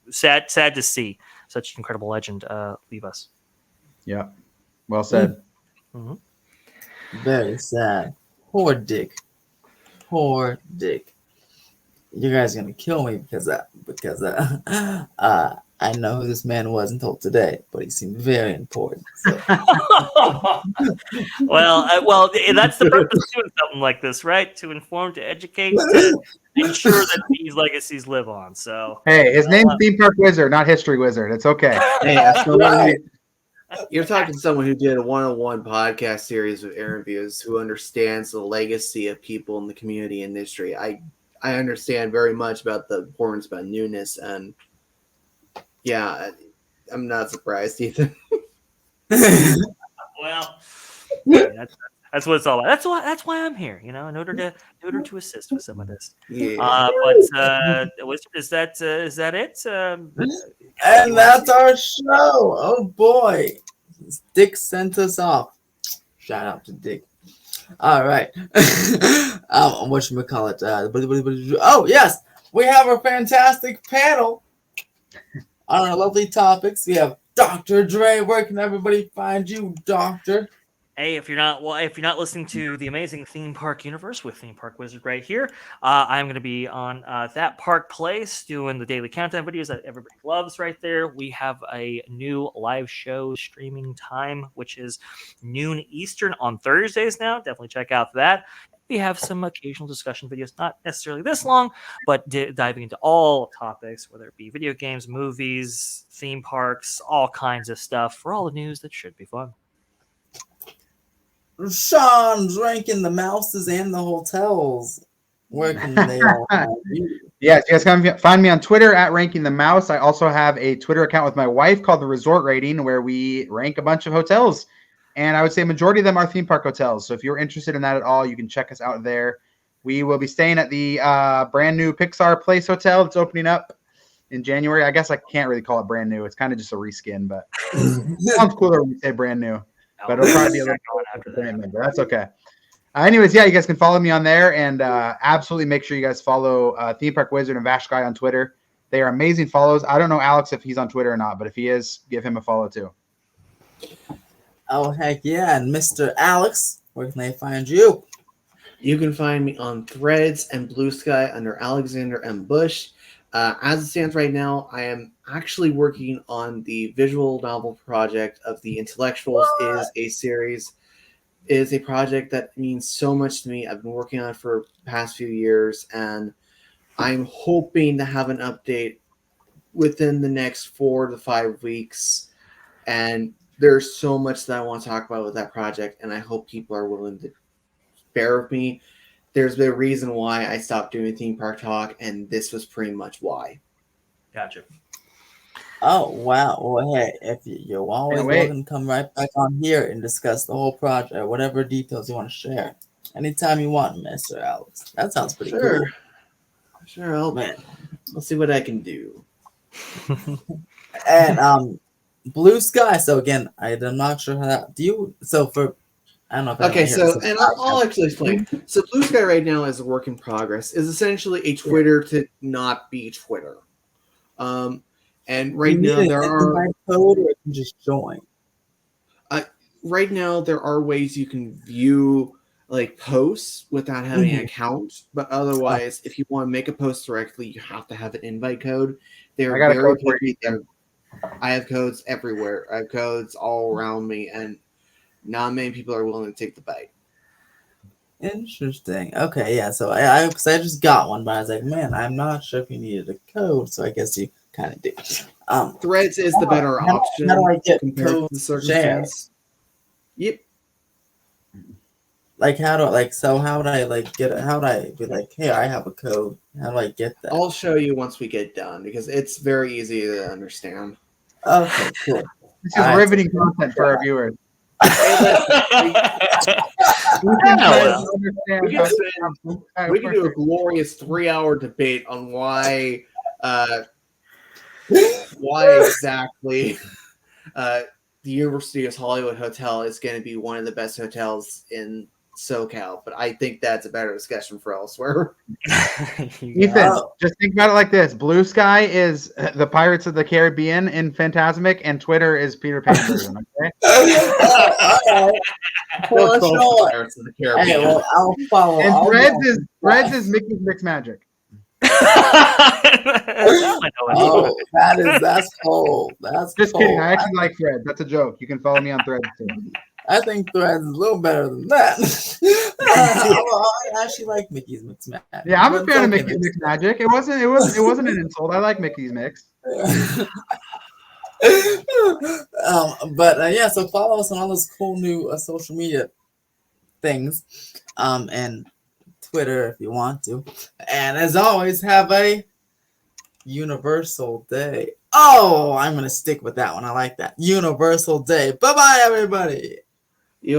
sad to see such an incredible legend leave us.
Yeah, well said.
Mm-hmm.
Very sad. Poor Dick. You guys are gonna kill me because I know who this man was until today, but he seemed very important. So.
well, that's the purpose of doing something like this, right? To inform, to educate, to ensure that these legacies live on. So,
hey, his name's Theme Park Wizard, not History Wizard. It's okay.
Hey, you're talking to someone who did a one-on-one podcast series with interviews, who understands the legacy of people in the community industry. I understand very much about the importance about newness, and yeah, I'm not surprised either.
Well, that's what it's all about. That's why I'm here, in order to assist with some of this.
Yeah.
Is that it?
And that's our show. Oh boy, Dick sent us off. Shout out to Dick. All right. Whatchamacallit? Oh yes, we have a fantastic panel on our lovely topics. We have Dr. Dre. Where can everybody find you, Doctor?
Hey, if you're not listening to the amazing theme park universe with Theme Park Wizard right here, I'm going to be on That Park Place doing the daily countdown videos that everybody loves right there. We have a new live show streaming time, which is noon Eastern on Thursdays now. Definitely check out that. We have some occasional discussion videos, not necessarily this long, but diving into all topics, whether it be video games, movies, theme parks, all kinds of stuff for all the news that should be fun.
Sean's ranking the mouses and the hotels. Where can they all find you?
Yes, you guys can find me on Twitter at Ranking the Mouse. I also have a Twitter account with my wife called The Resort Rating, where we rank a bunch of hotels. And I would say a majority of them are theme park hotels. So if you're interested in that at all, you can check us out there. We will be staying at the brand new Pixar Place Hotel that's opening up in January. I guess I can't really call it brand new. It's kind of just a reskin, but it sounds cooler when you say brand new. But it'll probably be a little after that. But that's okay. Anyways, yeah, you guys can follow me on there, and absolutely make sure you guys follow Theme Park Wizard and Vash Guy on Twitter. They are amazing follows. I don't know Alex if he's on Twitter or not, but if he is, give him a follow too.
Oh heck yeah! And Mr. Alex, where can they find you?
You can find me on Threads and Blue Sky under Alexander M. Bush. As it stands right now, I am actually working on the visual novel project of The Intellectuals. Is a series, is a project that means so much to me. I've been working on it for the past few years, and I'm hoping to have an update within the next 4 to 5 weeks. And there's so much that I want to talk about with that project, and I hope people are willing to bear with me. There's been a reason why I stopped doing theme park talk, and this was pretty much why.
Gotcha.
Oh wow! Well, hey, if you're always
Can't wait.
welcome to come right back on here and discuss the whole project, whatever details you want to share, anytime you want, Mr. Alex. That sounds pretty cool,
Sure. I'll
man.
see what I can do.
And Blue Sky. So again, I'm not sure how that. Do you? So for I don't know. If
Okay,
anyone
so
hears
and
this
I'll actually explain. So Blue Sky right now is a work in progress. Is essentially a Twitter to not be Twitter. And right
you
now
need
there
an
are
invite code, or you can just join.
right now there are ways you can view like posts without having an
Mhm.
account, but otherwise, if you want to make a post directly, you have to have an invite code. They're
I got a
very
code for you.
picky. I have codes everywhere. I have codes all around me, and not many people are willing to take the bite.
Interesting. Okay, yeah. So I because I just got one, but I was like, man, I'm not sure if you needed a code. So I guess you kind of do.
Threads is the better
How do-
option
how do I get
compared to
codes
the
shared?
circumstance. Yep.
Like how do so how would I like get it? How would I be like, hey, I have a code. How do I get that?
I'll show you once we get done because it's very easy to understand.
Okay, cool.
This is
All right.
riveting content for our viewers. We
Oh, well.
understand
We
how-
can We can do a glorious 3-hour debate on why exactly the University of Hollywood Hotel is going to be one of the best hotels in SoCal, but I think that's a better discussion for elsewhere.
Ethan, just think about it like this: Blue Sky is the Pirates of the Caribbean in Phantasmic, and Twitter is Peter Pan version. Okay.
All right.
Those
Well,
both
sure.
Pirates of the
Hey,
Caribbean.
well, I'll follow.
And
I'll
Threads is Mickey's Mixed Magic.
Oh, that's cold. That's
Just
cold.
kidding. I actually like Threads. That's a joke. You can follow me on Threads too.
I think Threads is a little better than that. I actually like Mickey's Mixed Magic.
Yeah, I'm a
But
fan of
it's
Mickey's Mixed Magic. It wasn't an insult. I like Mickey's Mix.
But yeah, so follow us on all those cool new social media things, and Twitter if you want to. And as always, have a universal day. Oh, I'm gonna stick with that one. I like that. Universal day. Bye bye, everybody.